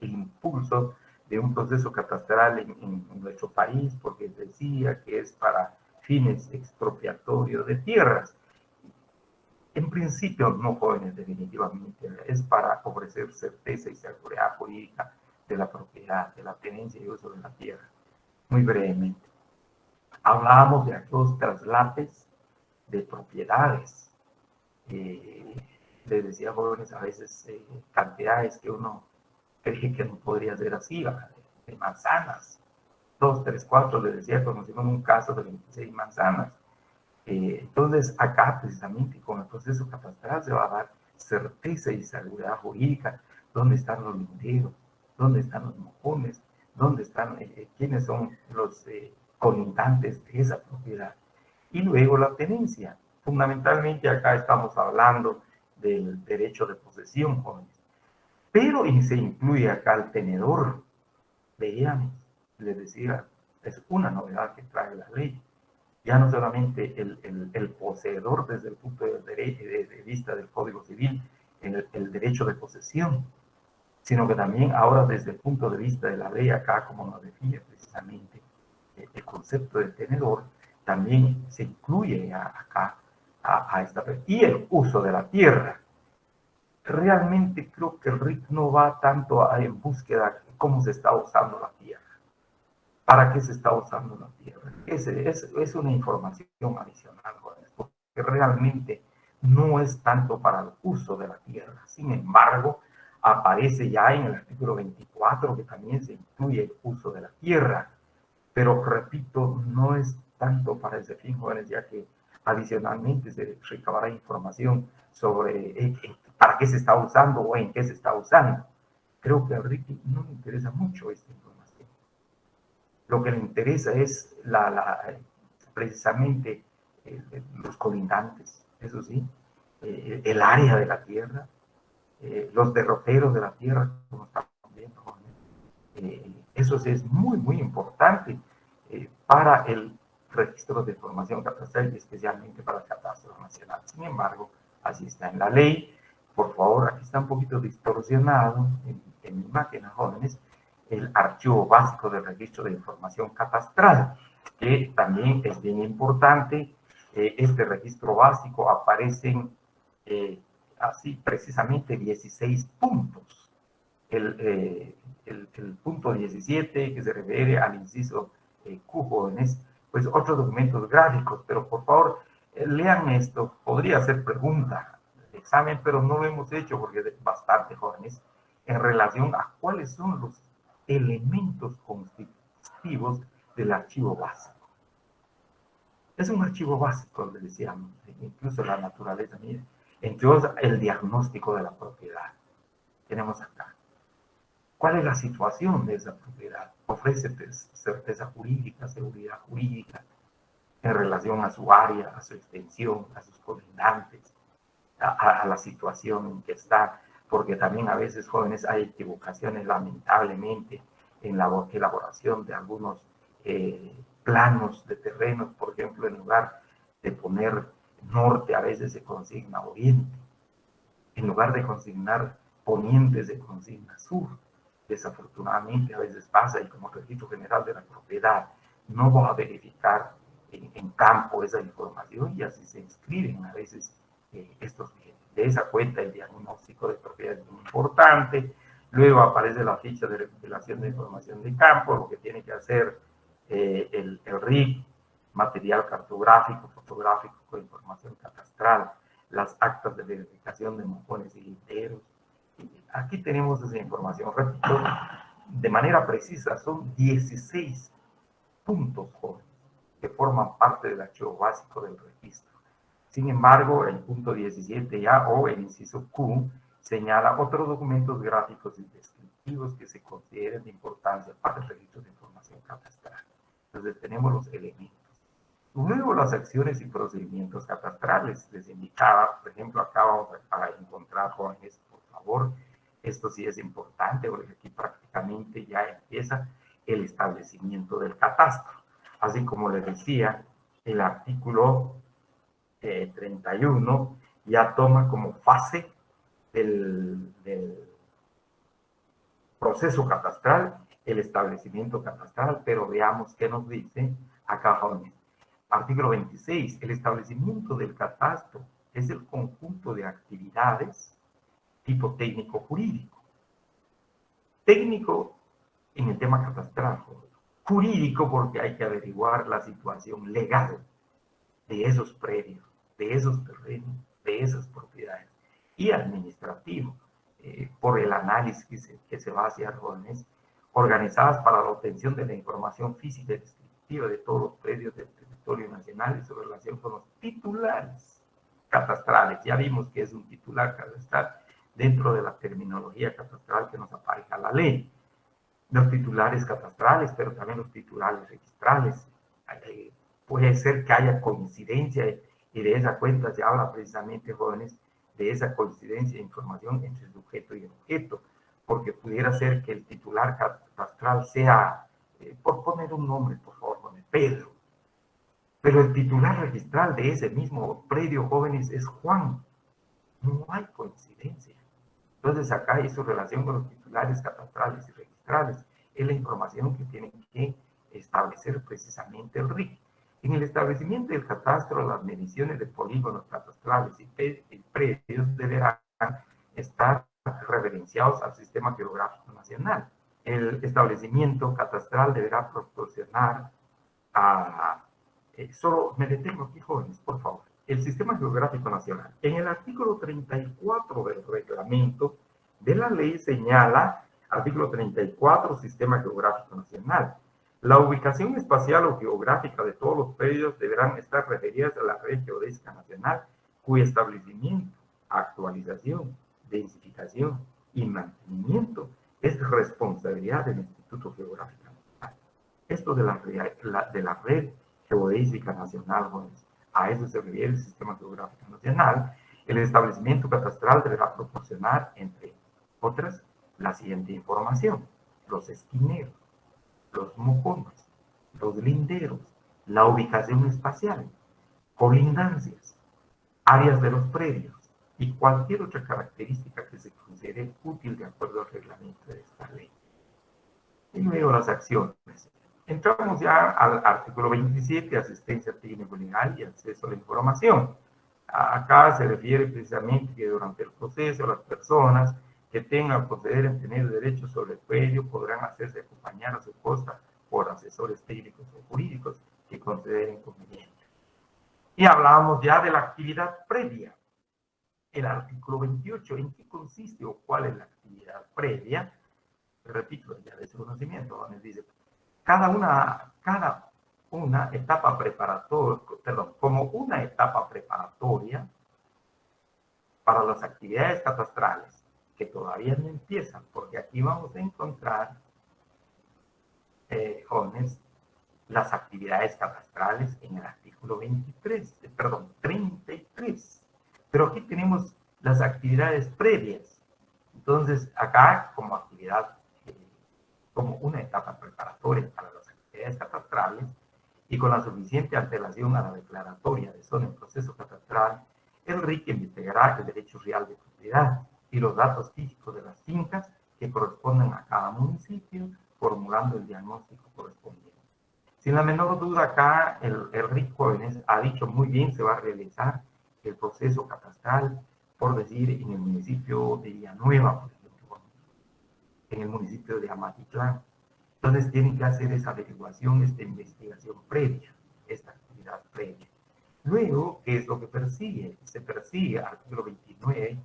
impulso de un proceso catastral en nuestro país, porque decía que es para fines expropiatorios de tierras. En principio, no, jóvenes, definitivamente, es para ofrecer certeza y seguridad jurídica de la propiedad, de la tenencia y uso de la tierra. Muy brevemente. Hablábamos de aquellos traslates de propiedades. Les decía, jóvenes, a veces cantidades que uno cree que no podría ser así, de manzanas. 2, 3, 4, les decía, conocimos un caso de 26 manzanas. Entonces, acá precisamente con el proceso catastral se va a dar certeza y seguridad jurídica. ¿Dónde están los linderos? ¿Dónde están los mojones? ¿Dónde están, quiénes son los colindantes de esa propiedad? Y luego la tenencia. Fundamentalmente acá estamos hablando del derecho de posesión, jóvenes. Pero y se incluye acá el tenedor. Veíamos, les decía, es una novedad que trae la ley. ya no solamente el poseedor desde el punto de vista del Código Civil, en el derecho de posesión, sino que también ahora desde el punto de vista de la ley acá, como nos define precisamente el concepto de tenedor, también se incluye acá a esta y el uso de la tierra. Realmente creo que el RIC no va tanto en búsqueda de cómo se está usando la tierra, para qué se está usando la tierra. Es una información adicional, porque realmente no es tanto para el uso de la tierra. Sin embargo, aparece ya en el artículo 24 que también se incluye el uso de la tierra, pero repito, no es tanto para ese fin, jóvenes, ya que adicionalmente se recabará información sobre para qué se está usando o en qué se está usando. Creo que a Ricky no le interesa mucho esta información. Lo que le interesa es precisamente los colindantes, eso sí, el área de la tierra, los derroteros de la tierra, como estamos viendo. Eso sí es muy, muy importante para el registro de información catastral y especialmente para el catastro nacional. Sin embargo, así está en la ley. Por favor, aquí está un poquito distorsionado en mi máquina, jóvenes, el archivo básico del registro de información catastral, que también es bien importante. Este registro básico aparecen así precisamente 16 puntos. El punto 17 que se refiere al inciso Q, jóvenes, pues otros documentos gráficos, pero por favor lean esto, podría ser pregunta de examen, pero no lo hemos hecho porque es bastante, jóvenes, en relación a cuáles son los elementos constitutivos del archivo básico. Es un archivo básico, le decíamos, incluso la naturaleza, mire, entre otros, el diagnóstico de la propiedad. Tenemos acá. ¿Cuál es la situación de esa propiedad? Ofrece certeza jurídica, seguridad jurídica en relación a su área, a su extensión, a sus colindantes, a la situación en que está, porque también a veces, jóvenes, hay equivocaciones lamentablemente en la elaboración de algunos planos de terrenos. Por ejemplo, en lugar de poner norte, a veces se consigna oriente. En lugar de consignar poniente, se consigna sur. Desafortunadamente a veces pasa, y como registro general de la propiedad no va a verificar en campo esa información, y así se inscriben a veces estos bienes. De esa cuenta el diagnóstico de propiedad es muy importante. Luego aparece la ficha de recopilación de información de campo, lo que tiene que hacer el RIC, material cartográfico, fotográfico con información catastral, las actas de verificación de mojones y linderos. Aquí tenemos esa información, repito, de manera precisa, son 16 puntos, jóvenes, que forman parte del archivo básico del registro. Sin embargo, el punto 17 ya, o el inciso Q, señala otros documentos gráficos y descriptivos que se consideren de importancia para el registro de información catastral. Entonces tenemos los elementos. Luego las acciones y procedimientos catastrales. Les indicaba, por ejemplo, acá vamos a encontrar, jóvenes, por favor, esto sí es importante porque aquí prácticamente ya empieza el establecimiento del catastro. Así como les decía, el artículo 31 ya toma como fase del proceso catastral el establecimiento catastral, pero veamos qué nos dice acá, jóvenes. Artículo 26. El establecimiento del catastro es el conjunto de actividades tipo técnico jurídico. Técnico en el tema catastral, jurídico porque hay que averiguar la situación legal de esos predios, de esos terrenos, de esas propiedades, y administrativo por el análisis que se va a hacer, jóvenes, organizadas para la obtención de la información física y descriptiva de todos los predios del territorio nacional y su relación con los titulares catastrales. Ya vimos que es un titular catastral dentro de la terminología catastral que nos apareja la ley. Los titulares catastrales, pero también los titulares registrales. Puede ser que haya coincidencia, y de esa cuenta se habla precisamente, jóvenes, de esa coincidencia de información entre sujeto y objeto, porque pudiera ser que el titular catastral sea, por poner un nombre, por favor, Pedro, Pero el titular registral de ese mismo predio, jóvenes, es Juan. No hay coincidencia. Entonces acá hay su relación con los titulares catastrales y registrales. Es la información que tiene que establecer precisamente el RIC. En el establecimiento del catastro, las mediciones de polígonos catastrales y predios deberán estar referenciados al Sistema Geográfico Nacional. El establecimiento catastral deberá proporcionar a... solo me detengo aquí, jóvenes, por favor. El Sistema Geográfico Nacional. En el artículo 34 del reglamento de la ley señala, artículo 34, Sistema Geográfico Nacional. La ubicación espacial o geográfica de todos los predios deberán estar referidas a la Red Geodésica Nacional, cuyo establecimiento, actualización, densificación y mantenimiento es responsabilidad del Instituto Geográfico Nacional. Esto de la Red Geodésica Nacional, jóvenes, a eso se refiere el Sistema Geográfico Nacional. El establecimiento catastral deberá proporcionar, entre otras, la siguiente información: los esquineros, los mojones, los linderos, la ubicación espacial, colindancias, áreas de los predios y cualquier otra característica que se considere útil de acuerdo al reglamento de esta ley. Y luego las acciones. Entramos ya al artículo 27, asistencia técnico-legal y acceso a la información. Acá se refiere precisamente que durante el proceso las personas que tengan o consideren tener derechos sobre el predio podrán hacerse acompañar a su costa por asesores técnicos o jurídicos que consideren conveniente. Y hablamos ya de la actividad previa. El artículo 28, ¿en qué consiste o cuál es la actividad previa? Repito, ya de su conocimiento, donde dice, cada una etapa preparatoria, como una etapa preparatoria para las actividades catastrales, que todavía no empiezan, porque aquí vamos a encontrar, jóvenes, las actividades catastrales en el artículo 33. Pero aquí tenemos las actividades previas. Entonces, acá, como actividad, como una etapa preparatoria para las actividades catastrales, y con la suficiente antelación a la declaratoria de zona en proceso catastral, el RIC investigará el derecho real de propiedad y los datos físicos de las fincas que corresponden a cada municipio, formulando el diagnóstico correspondiente. Sin la menor duda, acá el RIC, jóvenes, ha dicho muy bien, se va a realizar el proceso catastral, por decir, en el municipio de Villanueva, por ejemplo, en el municipio de Amatitlán. Entonces tienen que hacer esa averiguación, esta investigación previa, esta actividad previa. Luego, ¿qué es lo que persigue? Se persigue, artículo 29,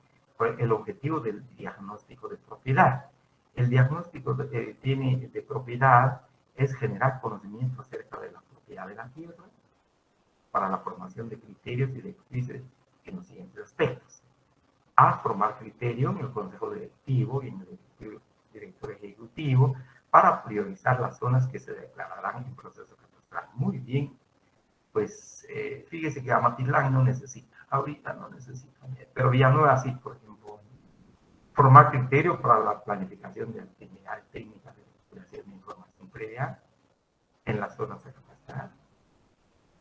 el objetivo del diagnóstico de propiedad. El diagnóstico de propiedad es generar conocimiento acerca de la propiedad de la tierra para la formación de criterios y directrices en los siguientes aspectos. A, formar criterio en el Consejo Directivo y en el Director Ejecutivo para priorizar las zonas que se declararán en proceso catastral. Muy bien, pues fíjese que Amatitlán no necesita, ahorita no necesita, pero Villanueva sí, por ejemplo. Formar criterio para la planificación de actividades técnicas de creación de información previa en las zonas de catastral.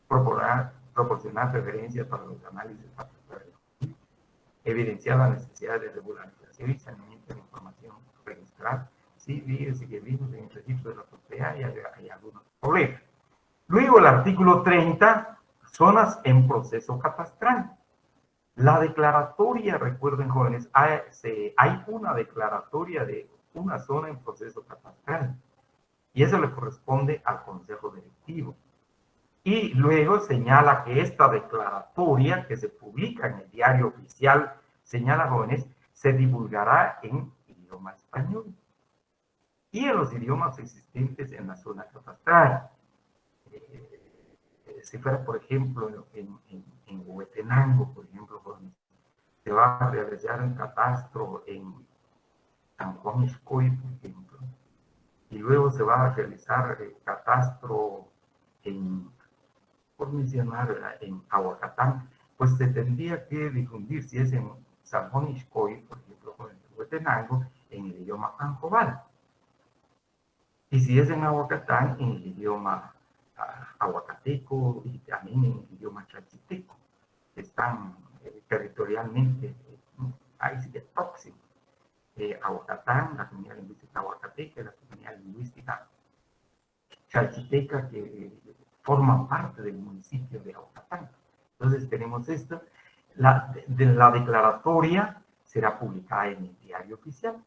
Proporcionar referencias para los análisis catastrales. Evidenciar la necesidad de regularización y saneamiento de la información registral. Sí, fíjense que vimos en el registro de la propiedad y hay algunos problemas. Luego el artículo 30, zonas en proceso catastral. La declaratoria, recuerden, jóvenes, hay una declaratoria de una zona en proceso catastral y eso le corresponde al Consejo Directivo. Y luego señala que esta declaratoria que se publica en el diario oficial, señala, jóvenes, se divulgará en idioma español y en los idiomas existentes en la zona catastral. Si fuera, por ejemplo, en Huehuetenango, por ejemplo, jóvenes, se va a realizar un catastro en San Juan Iscoy, por ejemplo, y luego se va a realizar el catastro por mencionar, en Aguacatán, pues se tendría que difundir, si es en San Juan Iscoy, por ejemplo, con el Huehuetenango, en el idioma anjobal. Y si es en Aguacatán, en el idioma aguacateco y también en idioma chalchiteco. Están territorialmente ahí sí que próximos. Aguacatán, la comunidad lingüística aguacateca, la comunidad lingüística chalchiteca, que forman parte del municipio de Aguacatán. Entonces tenemos esto. La declaratoria será publicada en el diario oficial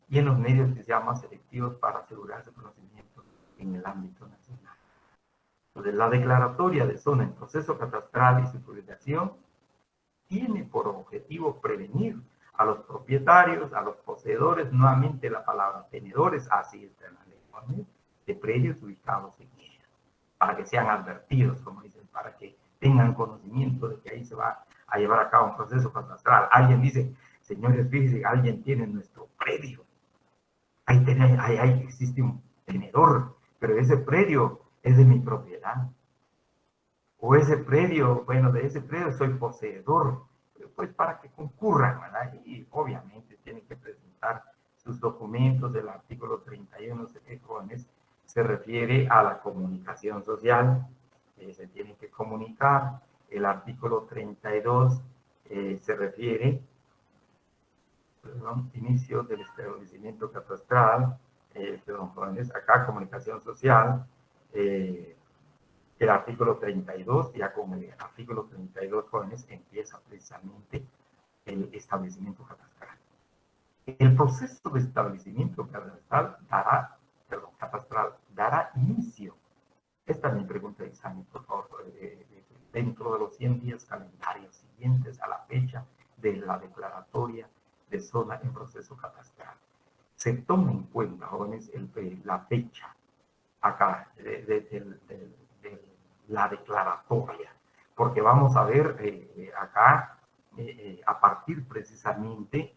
y en los medios que se llaman selectivos para asegurarse conocimiento en el ámbito nacional. Entonces, la declaratoria de zona en proceso catastral y su publicación tiene por objetivo prevenir a los propietarios, a los poseedores, nuevamente la palabra tenedores, así está en la ley, de predios ubicados en ella, para que sean advertidos, como dicen, para que tengan conocimiento de que ahí se va a llevar a cabo un proceso catastral. Alguien dice, señores, fíjense, alguien tiene nuestro predio, ahí existe un tenedor, pero ese predio es de mi propiedad. O ese predio, bueno, de ese predio soy poseedor, pues para que concurran, ¿verdad? Y obviamente tienen que presentar sus documentos. El artículo 31, jóvenes, se refiere a la comunicación social, se tienen que comunicar. El artículo 32 se refiere, perdón, inicio del establecimiento catastral, perdón, jóvenes, acá comunicación social, el artículo 32, ya con el artículo 32, jóvenes, empieza precisamente el establecimiento catastral. El proceso de establecimiento catastral dará inicio. Esta es mi pregunta de examen, por favor. Dentro de los 100 días calendarios siguientes a la fecha de la declaratoria de zona en proceso catastral. Se toma en cuenta, jóvenes, la fecha acá de la declaratoria, porque vamos a ver acá, a partir precisamente,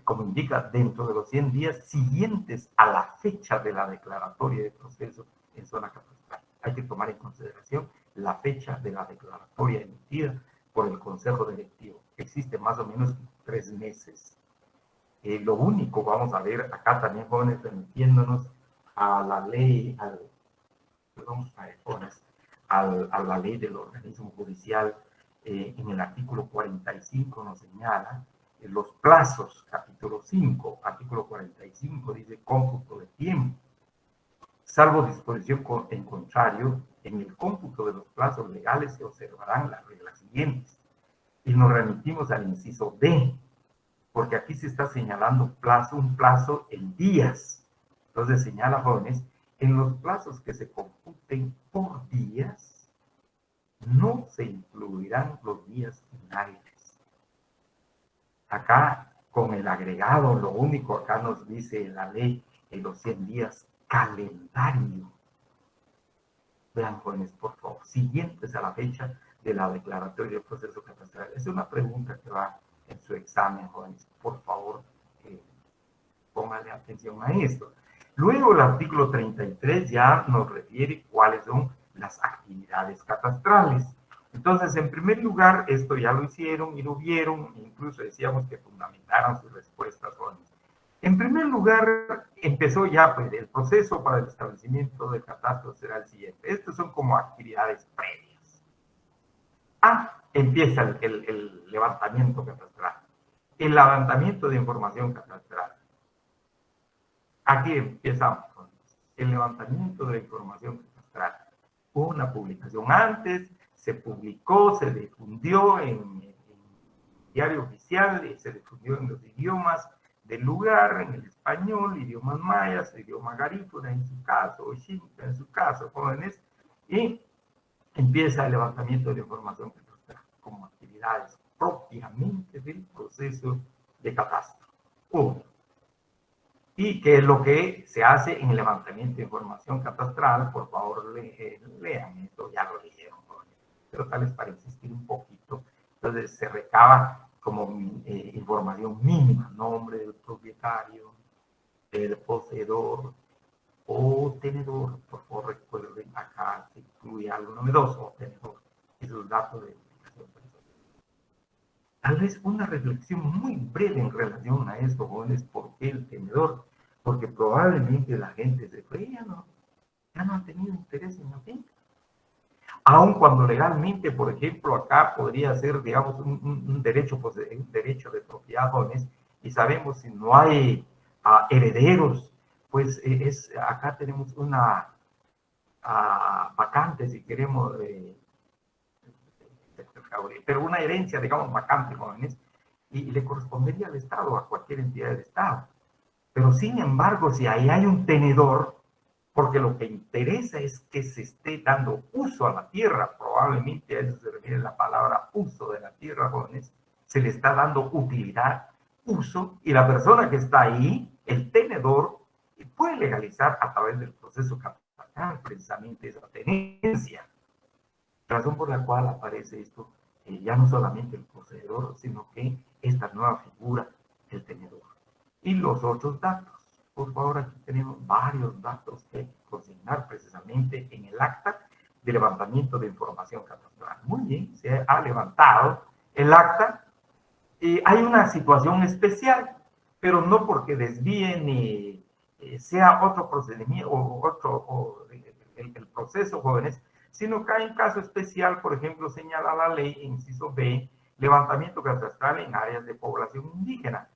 como indica, dentro de los 100 días siguientes a la fecha de la declaratoria de proceso en zona catastral. Hay que tomar en consideración la fecha de la declaratoria emitida por el Consejo Directivo. Existe más o menos 3 meses. Lo único, vamos a ver acá también, jóvenes, remitiéndonos a la ley, a la ley del organismo judicial, en el artículo 45 nos señala los plazos, capítulo 5, artículo 45 dice cómputo de tiempo, salvo disposición en contrario, en el cómputo de los plazos legales se observarán las reglas siguientes. Y nos remitimos al inciso D, porque aquí se está señalando un plazo en días. Entonces señala, jóvenes, en los plazos que se computen por días, no se incluirán los días finales. Acá, con el agregado, lo único acá nos dice la ley en los 100 días calendario. Vean, jóvenes, por favor, siguientes a la fecha de la declaratoria del proceso catastral. Es una pregunta que va en su examen, jóvenes. Por favor, pónganle atención a esto. Luego, el artículo 33 ya nos refiere cuáles son las actividades catastrales. Entonces, en primer lugar, esto ya lo hicieron y lo vieron, incluso decíamos que fundamentaron sus respuestas, jóvenes. En primer lugar, empezó ya pues, el proceso para el establecimiento del catastro será el siguiente. Estos son como actividades previas. Empieza el levantamiento catastral. El levantamiento de información catastral. Aquí empezamos con el levantamiento de información catastral. Hubo una publicación antes, se publicó, se difundió en diario oficial, se difundió en los idiomas del lugar, en el español, idiomas mayas, idioma garífuna en su caso, o xinca en su caso, jóvenes, y empieza el levantamiento de información catastral como actividades propiamente del proceso de catastro. Uno. Y qué es lo que se hace en el levantamiento de información catastral. Por favor, lean esto, ya lo leyeron, jóvenes, pero tal vez para insistir un poquito. Entonces se recaba como información mínima, nombre del propietario, el poseedor o tenedor. Por favor, recuerden, acá se incluye algo novedoso, o tenedor, esos datos de identificación personal. Tal vez una reflexión muy breve en relación a esto, jóvenes. ¿Por qué el tenedor? Porque probablemente la gente se fría, ¿no? ya no han tenido interés en la finca. Aun cuando legalmente, por ejemplo, acá podría ser, digamos, un derecho, pues, un derecho de propiedad, jóvenes, y sabemos si no hay herederos, pues acá tenemos una vacante, si queremos, pero una herencia, digamos, vacante, jóvenes, y le correspondería al Estado, a cualquier entidad del Estado. Pero sin embargo, si ahí hay un tenedor, porque lo que interesa es que se esté dando uso a la tierra, probablemente a eso se refiere la palabra uso de la tierra, jóvenes, se le está dando utilidad, uso, y la persona que está ahí, el tenedor, puede legalizar a través del proceso catastral precisamente esa tenencia. Razón por la cual aparece esto, ya no solamente el poseedor, sino que esta nueva figura, el tenedor. Y los otros datos. Por favor, aquí tenemos varios datos que consignar precisamente en el acta de levantamiento de información catastral. Muy bien, se ha levantado el acta. Hay una situación especial, pero no porque desvíe ni sea otro procedimiento o el proceso, jóvenes, sino que hay un caso especial, por ejemplo, señala la ley, inciso B, levantamiento catastral en áreas de población indígena.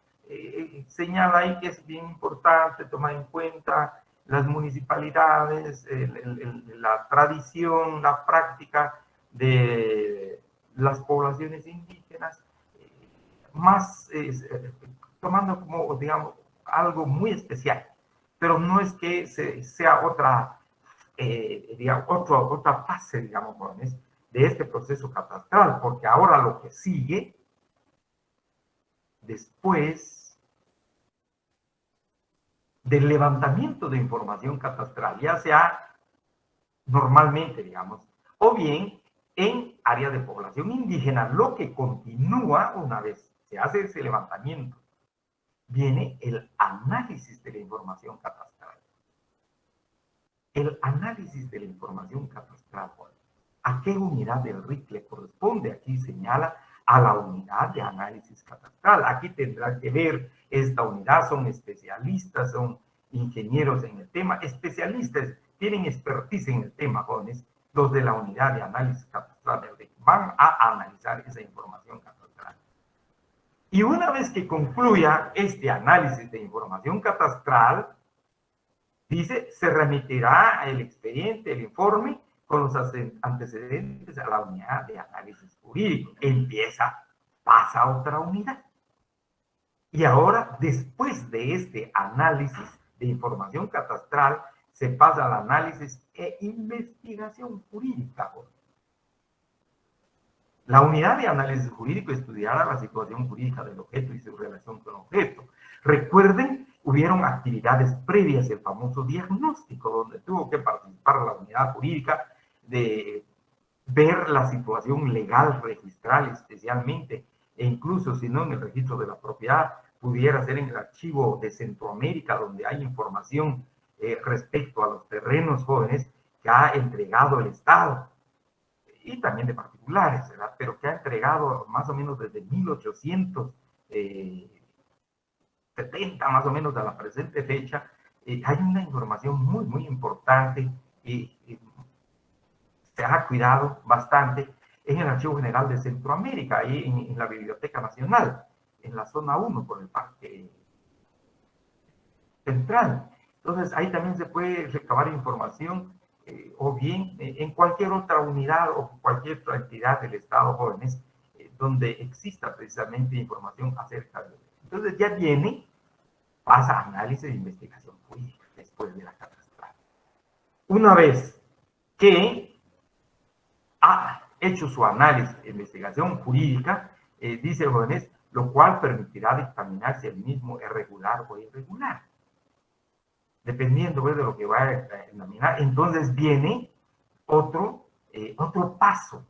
Señala ahí que es bien importante tomar en cuenta las municipalidades, la tradición, la práctica de las poblaciones indígenas, más tomando como, digamos, algo muy especial, pero no es que sea otra, digamos, otra fase, digamos, de este proceso catastral, porque ahora lo que sigue después del levantamiento de información catastral, ya sea normalmente, digamos, o bien en área de población indígena, lo que continúa una vez se hace ese levantamiento, viene el análisis de la información catastral. El análisis de la información catastral, ¿a qué unidad del RIC le corresponde? Aquí señala a la unidad de análisis catastral. Aquí tendrá que ver esta unidad, son especialistas, son ingenieros en el tema, especialistas, tienen expertise en el tema, jóvenes, los de la unidad de análisis catastral del RIC van a analizar esa información catastral. Y una vez que concluya este análisis de información catastral, dice, se remitirá el expediente, el informe, con los antecedentes a la unidad de análisis jurídico. Empieza, pasa a otra unidad. Y ahora, después de este análisis de información catastral, se pasa al análisis e investigación jurídica. La unidad de análisis jurídico estudiará la situación jurídica del objeto y su relación con el objeto. Recuerden, hubieron actividades previas, el famoso diagnóstico, donde tuvo que participar la unidad jurídica de ver la situación legal registral especialmente, e incluso si no en el registro de la propiedad, pudiera ser en el archivo de Centroamérica, donde hay información respecto a los terrenos jóvenes que ha entregado el Estado y también de particulares, ¿verdad? Pero que ha entregado más o menos desde 1870, más o menos a la presente fecha. Hay una información muy, muy importante y se ha cuidado bastante en el Archivo General de Centroamérica, ahí en la Biblioteca Nacional, en la zona 1, por el Parque Central. Entonces, ahí también se puede recabar información o bien en cualquier otra unidad o cualquier otra entidad del Estado, jóvenes, donde exista precisamente información acerca de eso. Entonces ya viene, pasa a análisis de investigación jurídica después de la catastral. Una vez que ha hecho su análisis de investigación jurídica, dice jóvenes, lo cual permitirá dictaminar si el mismo es regular o irregular. Dependiendo pues, de lo que va a examinar, entonces viene otro paso.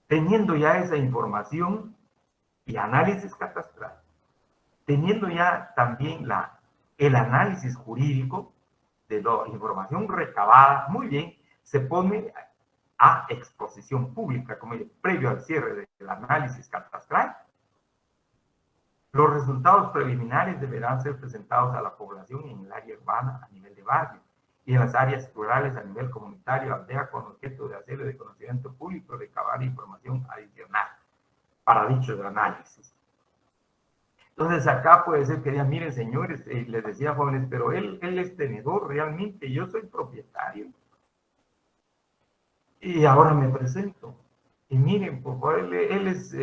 Teniendo ya esa información y análisis catastral, teniendo ya también el análisis jurídico de la información recabada, muy bien, se pone a exposición pública, como previo al cierre del análisis catastral. Los resultados preliminares deberán ser presentados a la población en el área urbana a nivel de barrio. y en las áreas rurales a nivel comunitario, aldea, con objeto de hacer de conocimiento público, recabar información adicional para dichos análisis. Entonces acá puede ser que digan, miren señores, les decía jóvenes, pero él es tenedor realmente, yo soy propietario. Y ahora me presento. Y miren, por favor, él es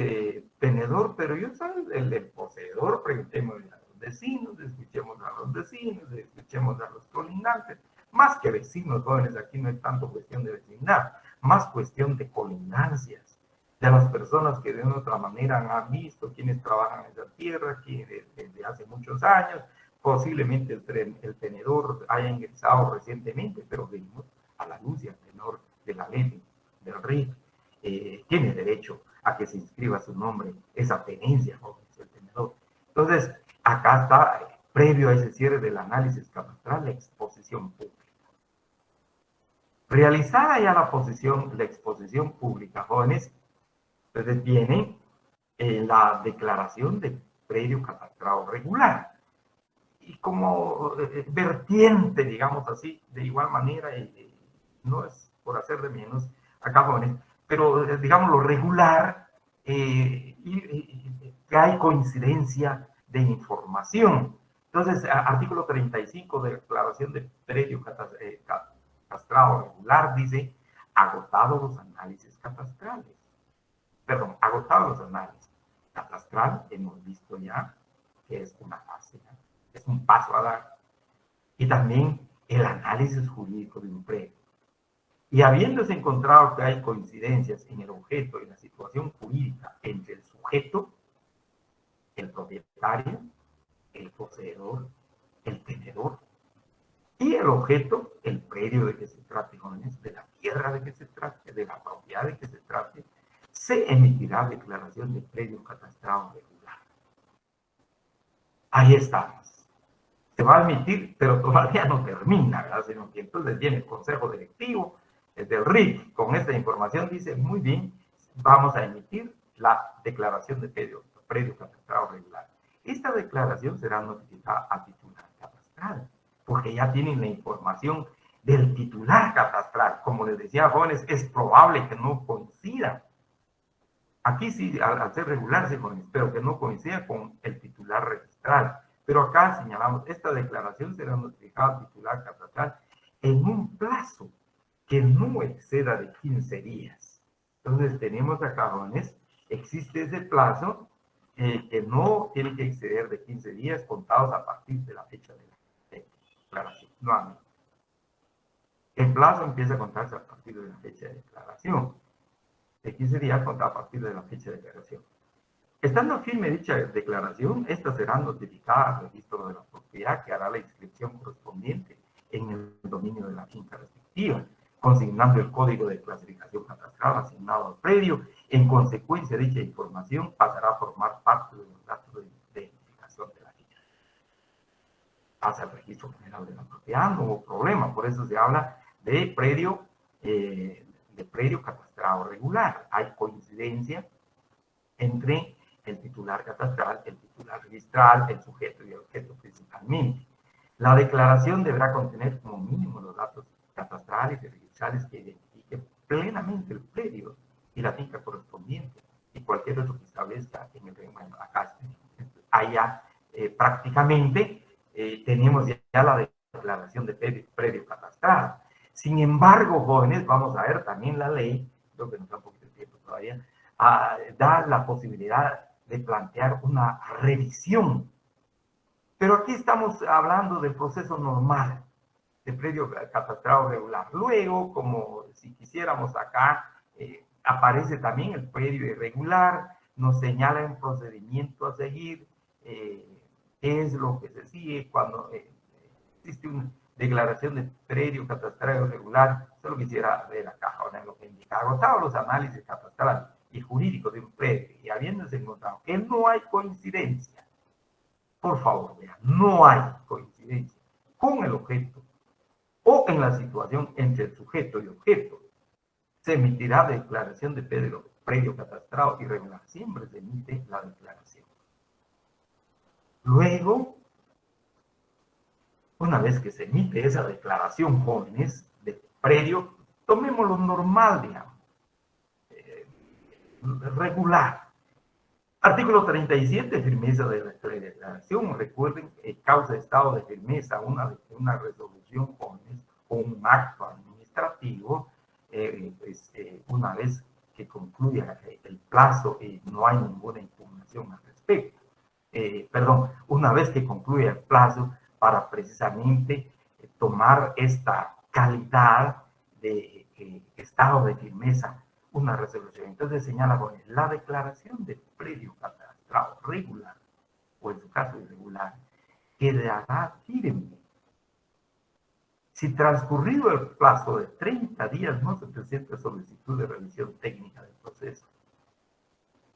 tenedor, pero yo soy el poseedor. Preguntemos a los vecinos, escuchemos a los vecinos, escuchemos a los colindantes. Más que vecinos, jóvenes, aquí no es tanto cuestión de vecindad, más cuestión de colindancias, de las personas que de una u otra manera han visto, quienes trabajan en esa tierra, quienes desde hace muchos años, posiblemente el tenedor haya ingresado recientemente, pero venimos a la luz y al tenor de la ley del RIC, tiene derecho a que se inscriba su nombre, esa tenencia, jóvenes, el tenedor. Entonces, acá está, previo a ese cierre del análisis catastral, la exposición pública. Realizada ya la exposición pública, jóvenes, entonces viene la declaración de predio catastrado regular. Y como vertiente, digamos así, de igual manera, no es por hacer de menos acá, jóvenes, pero digamos lo regular, que hay coincidencia de información. Entonces, artículo 35 de declaración de predio catastrado regular dice, agotados los análisis catastrales. Perdón, agotados los análisis. Catastral, hemos visto ya que es una fase, ¿no? Es un paso a dar. Y también el análisis jurídico de un predio. Y habiéndose encontrado que hay coincidencias en el objeto y la situación jurídica entre el sujeto, el propietario, el poseedor, el tenedor, y el objeto, el predio de que se trate, jóvenes, de la tierra de que se trate, de la propiedad de que se trate, se emitirá declaración de predio catastrado regular. Ahí estamos. Se va a emitir, pero todavía no termina, ¿verdad? Sino que entonces viene el consejo directivo del RIC con esta información, dice, muy bien, vamos a emitir la declaración de predio catastrado regular. Esta declaración será notificada al titular catastral, porque ya tienen la información del titular catastral. Como les decía, jóvenes, es probable que no coincida. Aquí sí, al ser regular, sí, pero que no coincida con el titular registral. Pero acá señalamos, esta declaración será notificada al titular catastral en un plazo que no exceda de 15 días. Entonces tenemos acá, jóvenes, existe ese plazo que no tiene que exceder de 15 días contados a partir de la fecha de la declaración. Nuevamente, el plazo empieza a contarse a partir de la fecha de declaración. De 15 días contados a partir de la fecha de declaración. Estando firme dicha declaración, esta será notificada al registro de la propiedad que hará la inscripción correspondiente en el dominio de la finca respectiva, consignando el código de clasificación catastral asignado al predio. En consecuencia, dicha información pasará a formar parte de los datos de identificación de la finca. Pasa al registro general de la propiedad, no hubo problema, por eso se habla de predio catastrado regular. Hay coincidencia entre el titular catastral, el titular registral, el sujeto y el objeto principalmente. La declaración deberá contener como mínimo los datos catastrales y registrales que identifiquen plenamente el predio y la finca correspondiente y cualquier otro que establezca en el reglamento. Acá allá prácticamente tenemos ya la declaración de predio catastral. Sin embargo, jóvenes, vamos a ver también la ley, creo que nos da un poquito de tiempo todavía, da la posibilidad de plantear una revisión. Pero aquí estamos hablando del proceso normal de predio catastrado regular. Luego, como si quisiéramos acá, aparece también el predio irregular, nos señala un procedimiento a seguir, qué es lo que se sigue cuando existe una declaración de predio catastrado irregular. Solo quisiera ver acá, ahora lo que indica. Agotados los análisis catastrales y jurídicos de un predio y habiéndose encontrado que no hay coincidencia, por favor, vean, no hay coincidencia con el objeto o en la situación entre el sujeto y objeto, se emitirá declaración de predio catastrado irregular. Siempre se emite la declaración. Luego, una una vez que se emite esa declaración, jóvenes, de predio, tomémoslo normal, digamos, regular. Artículo 37, firmeza de la declaración. Recuerden, causa de estado de firmeza, una resolución, jóvenes, o un acto administrativo, una vez que concluya el plazo y no hay ninguna impugnación al respecto. Perdón, una vez que concluya el plazo para precisamente tomar esta calidad de estado de firmeza, una resolución. Entonces señala con la declaración de predio catastrado regular, o en su caso irregular, quedará firme si transcurrido el plazo de 30 días no se presenta solicitud de revisión técnica del proceso,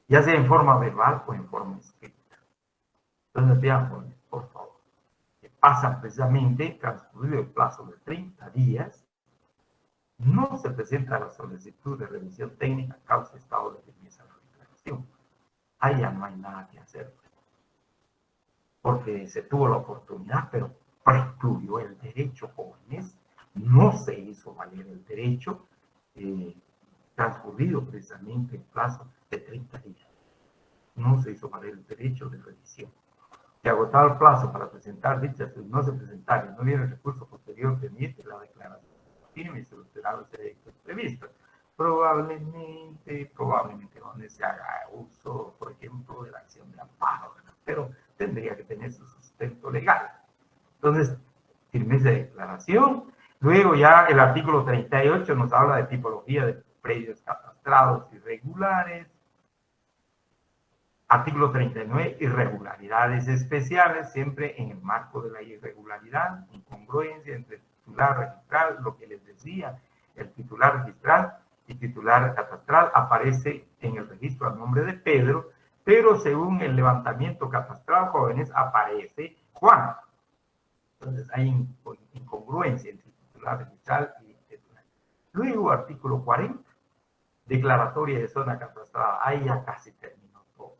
ya sea en forma verbal o en forma escrita. Entonces vean, por favor, que pasa precisamente transcurrido el plazo de 30 días, no se presenta la solicitud de revisión técnica, causa estado de firmeza de la declaración. Ahí ya no hay nada que hacer, porque se tuvo la oportunidad, pero precluyó el derecho, jóvenes, no se hizo valer el derecho, transcurrido precisamente el plazo de 30 días. No se hizo valer el derecho de revisión. Si agotado el plazo para presentar dichas, no se presentara y no hubiera recurso posterior pendiente, la declaración firme y se obtendrá los derechos previstos. Probablemente donde se haga uso, por ejemplo, de la acción de amparo, ¿verdad? Pero tendría que tener su sustento legal. Entonces, firmeza de declaración. Luego ya el artículo 38 nos habla de tipología de predios catastrados irregulares. Artículo 39, irregularidades especiales, siempre en el marco de la irregularidad, incongruencia entre titular registral, lo que les decía, el titular registral y titular catastral aparece en el registro al nombre de Pedro, pero según el levantamiento catastral, jóvenes, aparece Juan. Entonces hay incongruencia entre titular registral y titular. Luego, artículo 40, declaratoria de zona catastrada. Ahí ya casi terminó todo.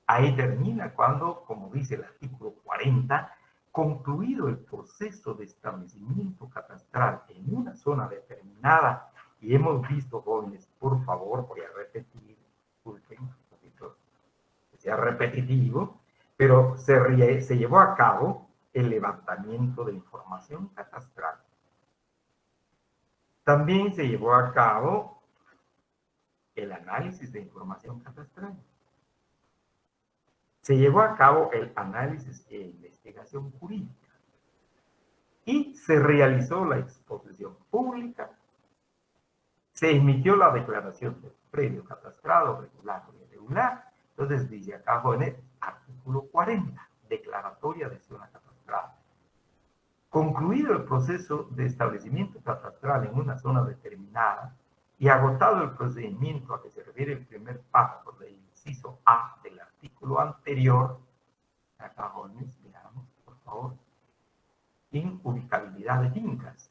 Ahí termina cuando, como dice el artículo 40, concluido el proceso de establecimiento catastral en una zona determinada, y hemos visto, jóvenes, por favor, voy a repetir, disculpen un poquito, que sea repetitivo, pero se llevó a cabo el levantamiento de información catastral. También se llevó a cabo el análisis de información catastral. Se llevó a cabo el análisis e investigación jurídica y se realizó la exposición pública, se emitió la declaración de predio catastrado, regular o irregular. Entonces dice acá, jóvenes, artículo 40, declaratoria de zona catastrada. Concluido el proceso de establecimiento catastral en una zona determinada y agotado el procedimiento a que se refiere el primer párrafo del inciso A del artículo anterior, acá, jóvenes, veamos, por favor, inubicabilidad de fincas,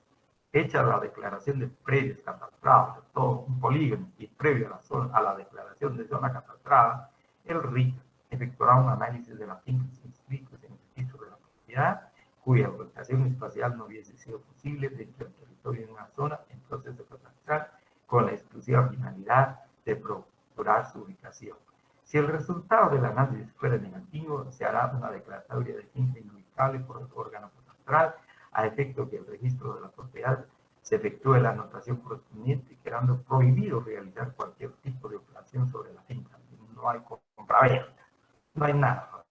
hecha la declaración de predios catastrados de todo un polígono y previo a la declaración de zona catastrada, el RIC efectuará un análisis de las fincas inscritas en el registro de la propiedad, cuya ubicación espacial no hubiese sido posible dentro del territorio de una zona en proceso catastral, con la exclusiva finalidad de procurar su ubicación. Si el resultado del análisis fuera negativo, se hará una declaratoria de finca inubicable por el órgano catastral, a efecto que el registro de la propiedad se efectúe la anotación correspondiente, quedando prohibido realizar cualquier tipo de operación sobre la finca. No hay compraventa, no hay nada,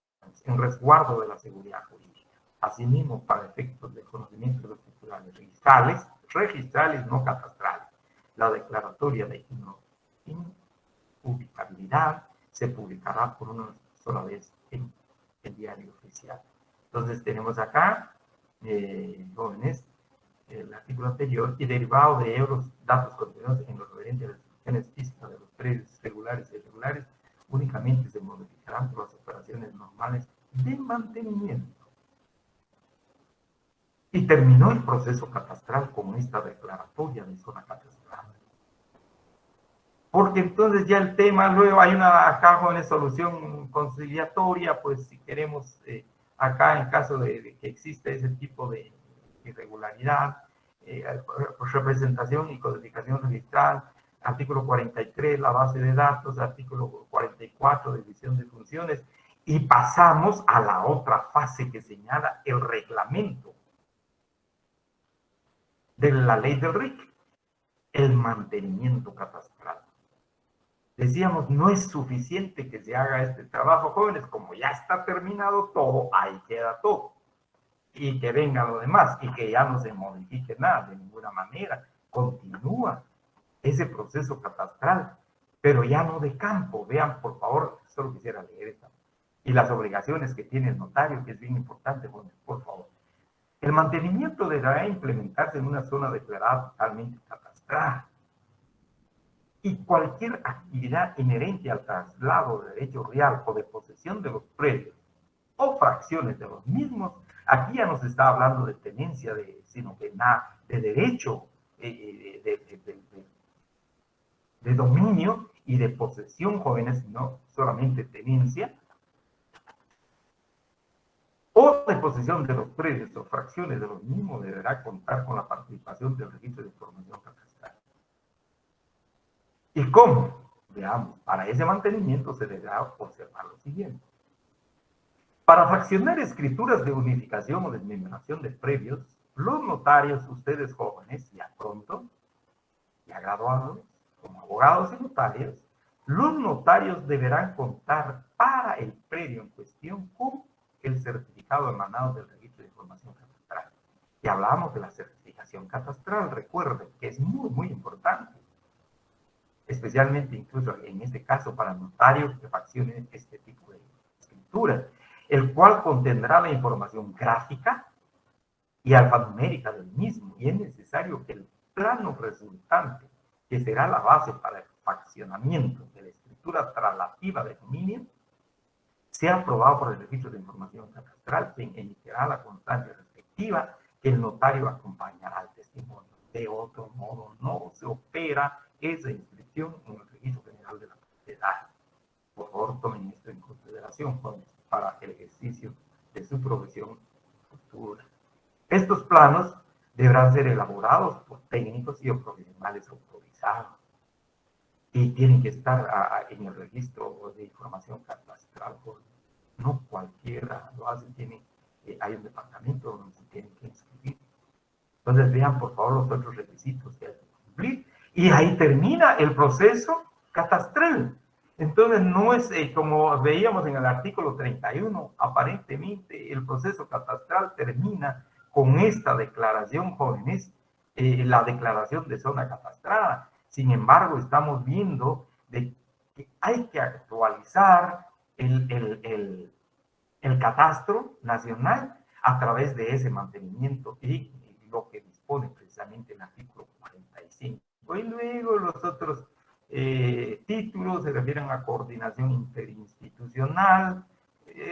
en resguardo de la seguridad jurídica. Asimismo, para efectos de conocimiento de los titulares registrales no catastrales, la declaratoria de inubicabilidad se publicará por una sola vez en el diario oficial. Entonces tenemos acá, jóvenes, el artículo anterior, y derivado de los datos contenidos en los referentes a las instrucciones físicas de los predios regulares e irregulares, únicamente se modificarán por las operaciones normales de mantenimiento. Y terminó el proceso catastral con esta declaratoria de zona catastral. Porque entonces ya el tema, luego hay una acá, jóvenes, solución conciliatoria, pues si queremos acá en caso de que existe ese tipo de irregularidad, representación y codificación registral, artículo 43, la base de datos, artículo 44, división de funciones, y pasamos a la otra fase que señala el reglamento de la ley del RIC, el mantenimiento catastral. Decíamos, no es suficiente que se haga este trabajo, jóvenes, como ya está terminado todo, ahí queda todo. Y que venga lo demás, y que ya no se modifique nada de ninguna manera. Continúa ese proceso catastral, pero ya no de campo. Vean, por favor, solo quisiera leer esta. Y las obligaciones que tiene el notario, que es bien importante, jóvenes, por favor. El mantenimiento deberá implementarse en una zona declarada totalmente catastral. Y cualquier actividad inherente al traslado de derecho real o de posesión de los predios o fracciones de los mismos, aquí ya no se está hablando de tenencia, sino de derecho, de dominio y de posesión, jóvenes, no solamente tenencia, o de posesión de los predios o fracciones de los mismos, deberá contar con la participación del registro de información catastral. ¿Y cómo? Veamos, para ese mantenimiento se deberá observar lo siguiente. Para fraccionar escrituras de unificación o desmembración de previos, los notarios, ustedes jóvenes, ya pronto, ya graduados, como abogados y notarios, los notarios deberán contar para el predio en cuestión con el certificado emanado del registro de información catastral. Y hablábamos de la certificación catastral, recuerden que es muy, muy importante, especialmente incluso en este caso para notarios que fraccionen este tipo de escrituras, el cual contendrá la información gráfica y alfanumérica del mismo, y es necesario que el plano resultante, que será la base para el fraccionamiento de la escritura traslativa de dominio, sea aprobado por el registro de información catastral, quien emitirá la constancia respectiva que el notario acompañará al testimonio. De otro modo, no se opera esa inscripción en el registro general de la propiedad. Por favor, tomen esto en consideración para el ejercicio de su profesión futura. Estos planos deberán ser elaborados por técnicos y profesionales autorizados y tienen que estar en el registro de información catastral. No cualquiera lo hace, hay un departamento donde se tienen que inscribir. Entonces vean por favor los otros requisitos que hay que cumplir y ahí termina el proceso catastral. Entonces no es como veíamos en el artículo 31, aparentemente el proceso catastral termina con esta declaración, jóvenes, la declaración de zona catastrada. Sin embargo, estamos viendo de que hay que actualizar el catastro nacional a través de ese mantenimiento y lo que dispone precisamente el artículo 45. Y luego los otros títulos se refieren a coordinación interinstitucional,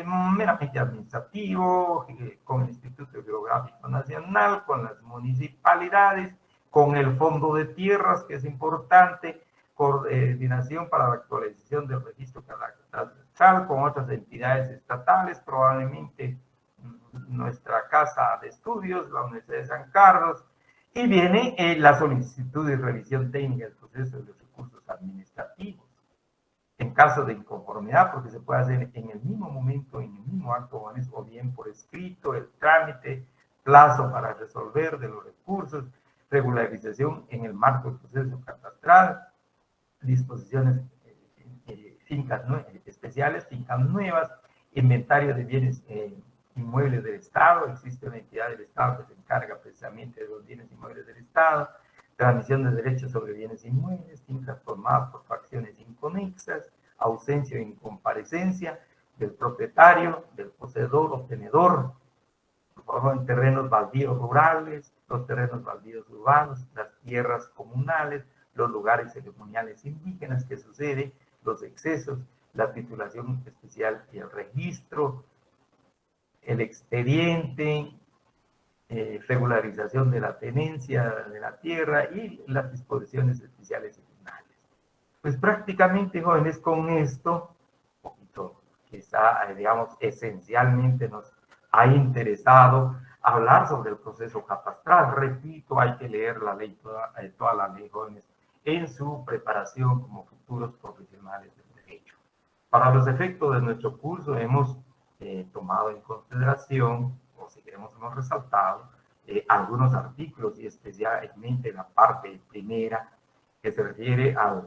meramente administrativo, con el Instituto Geográfico Nacional, con las municipalidades, con el Fondo de Tierras, que es importante, coordinación para la actualización del registro catastral con otras entidades estatales, probablemente nuestra casa de estudios, la Universidad de San Carlos, y viene la solicitud de revisión técnica del proceso de los recursos administrativos. En caso de inconformidad, porque se puede hacer en el mismo momento, en el mismo acto, o bien por escrito, el trámite, plazo para resolver de los recursos, regularización en el marco del proceso catastral, disposiciones fincas especiales, fincas nuevas, inventario de bienes inmuebles del Estado, existe una entidad del Estado que se encarga precisamente de los bienes inmuebles del Estado, transmisión de derechos sobre bienes inmuebles, fincas formadas por fracciones inconexas, ausencia o incomparecencia del propietario, del poseedor o tenedor, en terrenos baldíos rurales, los terrenos baldíos urbanos, las tierras comunales, los lugares ceremoniales indígenas que sucede, los excesos, la titulación especial y el registro, el expediente, regularización de la tenencia de la tierra y las disposiciones especiales y finales. Pues prácticamente, jóvenes, con esto, poquito, quizá, digamos, esencialmente nos ha interesado hablar sobre el proceso catastral. Repito, hay que leer la ley, toda la ley, jóvenes, en su preparación como futuros profesionales del derecho. Para los efectos de nuestro curso hemos tomado en consideración, o si queremos hemos resaltado, algunos artículos y especialmente la parte primera que se refiere a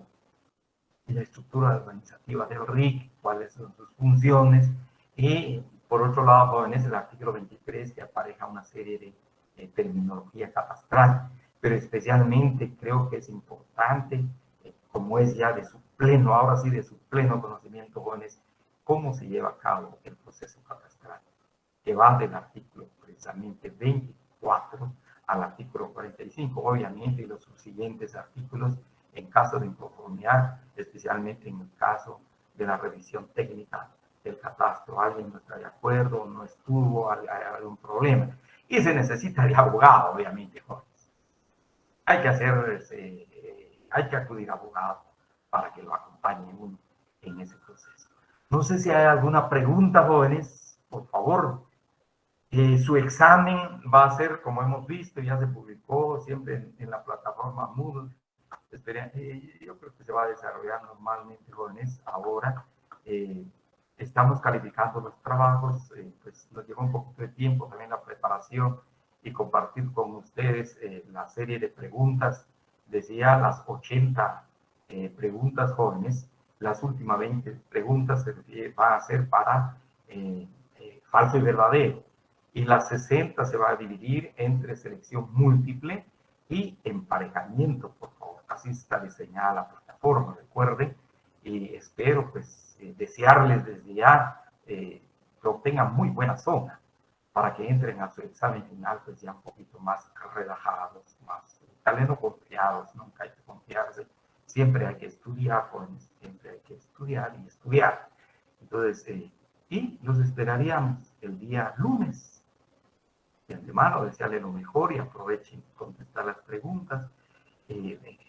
la estructura organizativa del RIC, cuáles son sus funciones, y por otro lado, jóvenes, el artículo 23 que apareja una serie de terminología catastral, pero especialmente creo que es importante, como es ya de su pleno, ahora sí de su pleno conocimiento, jóvenes, cómo se lleva a cabo el proceso catastral, que va del artículo precisamente 24 al artículo 45, obviamente, y los subsiguientes artículos en caso de inconformidad, especialmente en el caso de la revisión técnica del catastro. Alguien no está de acuerdo, no estuvo, hay algún problema. Y se necesita de abogado, obviamente, jóvenes. Hay que acudir a abogado para que lo acompañe uno en ese proceso. No sé si hay alguna pregunta, jóvenes, por favor. Su examen va a ser, como hemos visto, ya se publicó siempre en la plataforma Moodle. Yo creo que se va a desarrollar normalmente, jóvenes. Ahora estamos calificando los trabajos, pues nos lleva un poquito de tiempo también la preparación y compartir con ustedes la serie de preguntas. Decía las 80 preguntas, jóvenes. Las últimas 20 preguntas van a ser para falso y verdadero. Y las 60 se va a dividir entre selección múltiple y emparejamiento, por favor. Así está diseñada la plataforma, recuerden. Y espero, pues, desearles desde ya que obtengan muy buena zona para que entren a su examen final, pues, ya un poquito más relajados, más, tal vez no confiados, nunca hay que confiarse. Siempre hay que estudiar, jóvenes, siempre hay que estudiar y estudiar. Entonces, y los esperaríamos el día lunes. De antemano, desearle lo mejor y aprovechen contestar las preguntas.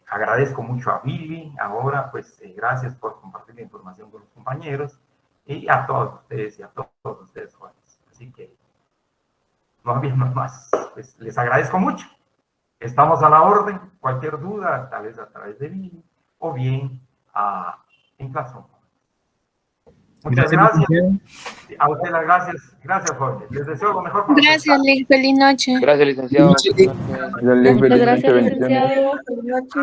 Agradezco mucho a Billy. Ahora, pues, gracias por compartir la información con los compañeros y a todos ustedes y a todos ustedes, jóvenes. Así que, no había más. Pues, les agradezco mucho. Estamos a la orden. Cualquier duda, tal vez a través de Billy o bien en Classroom. Muchas gracias. A usted las gracias. Gracias, Jorge. Les deseo lo mejor. Gracias, Lick. Feliz noche. Gracias, licenciado. Muchas gracias, licenciado. Feliz noche.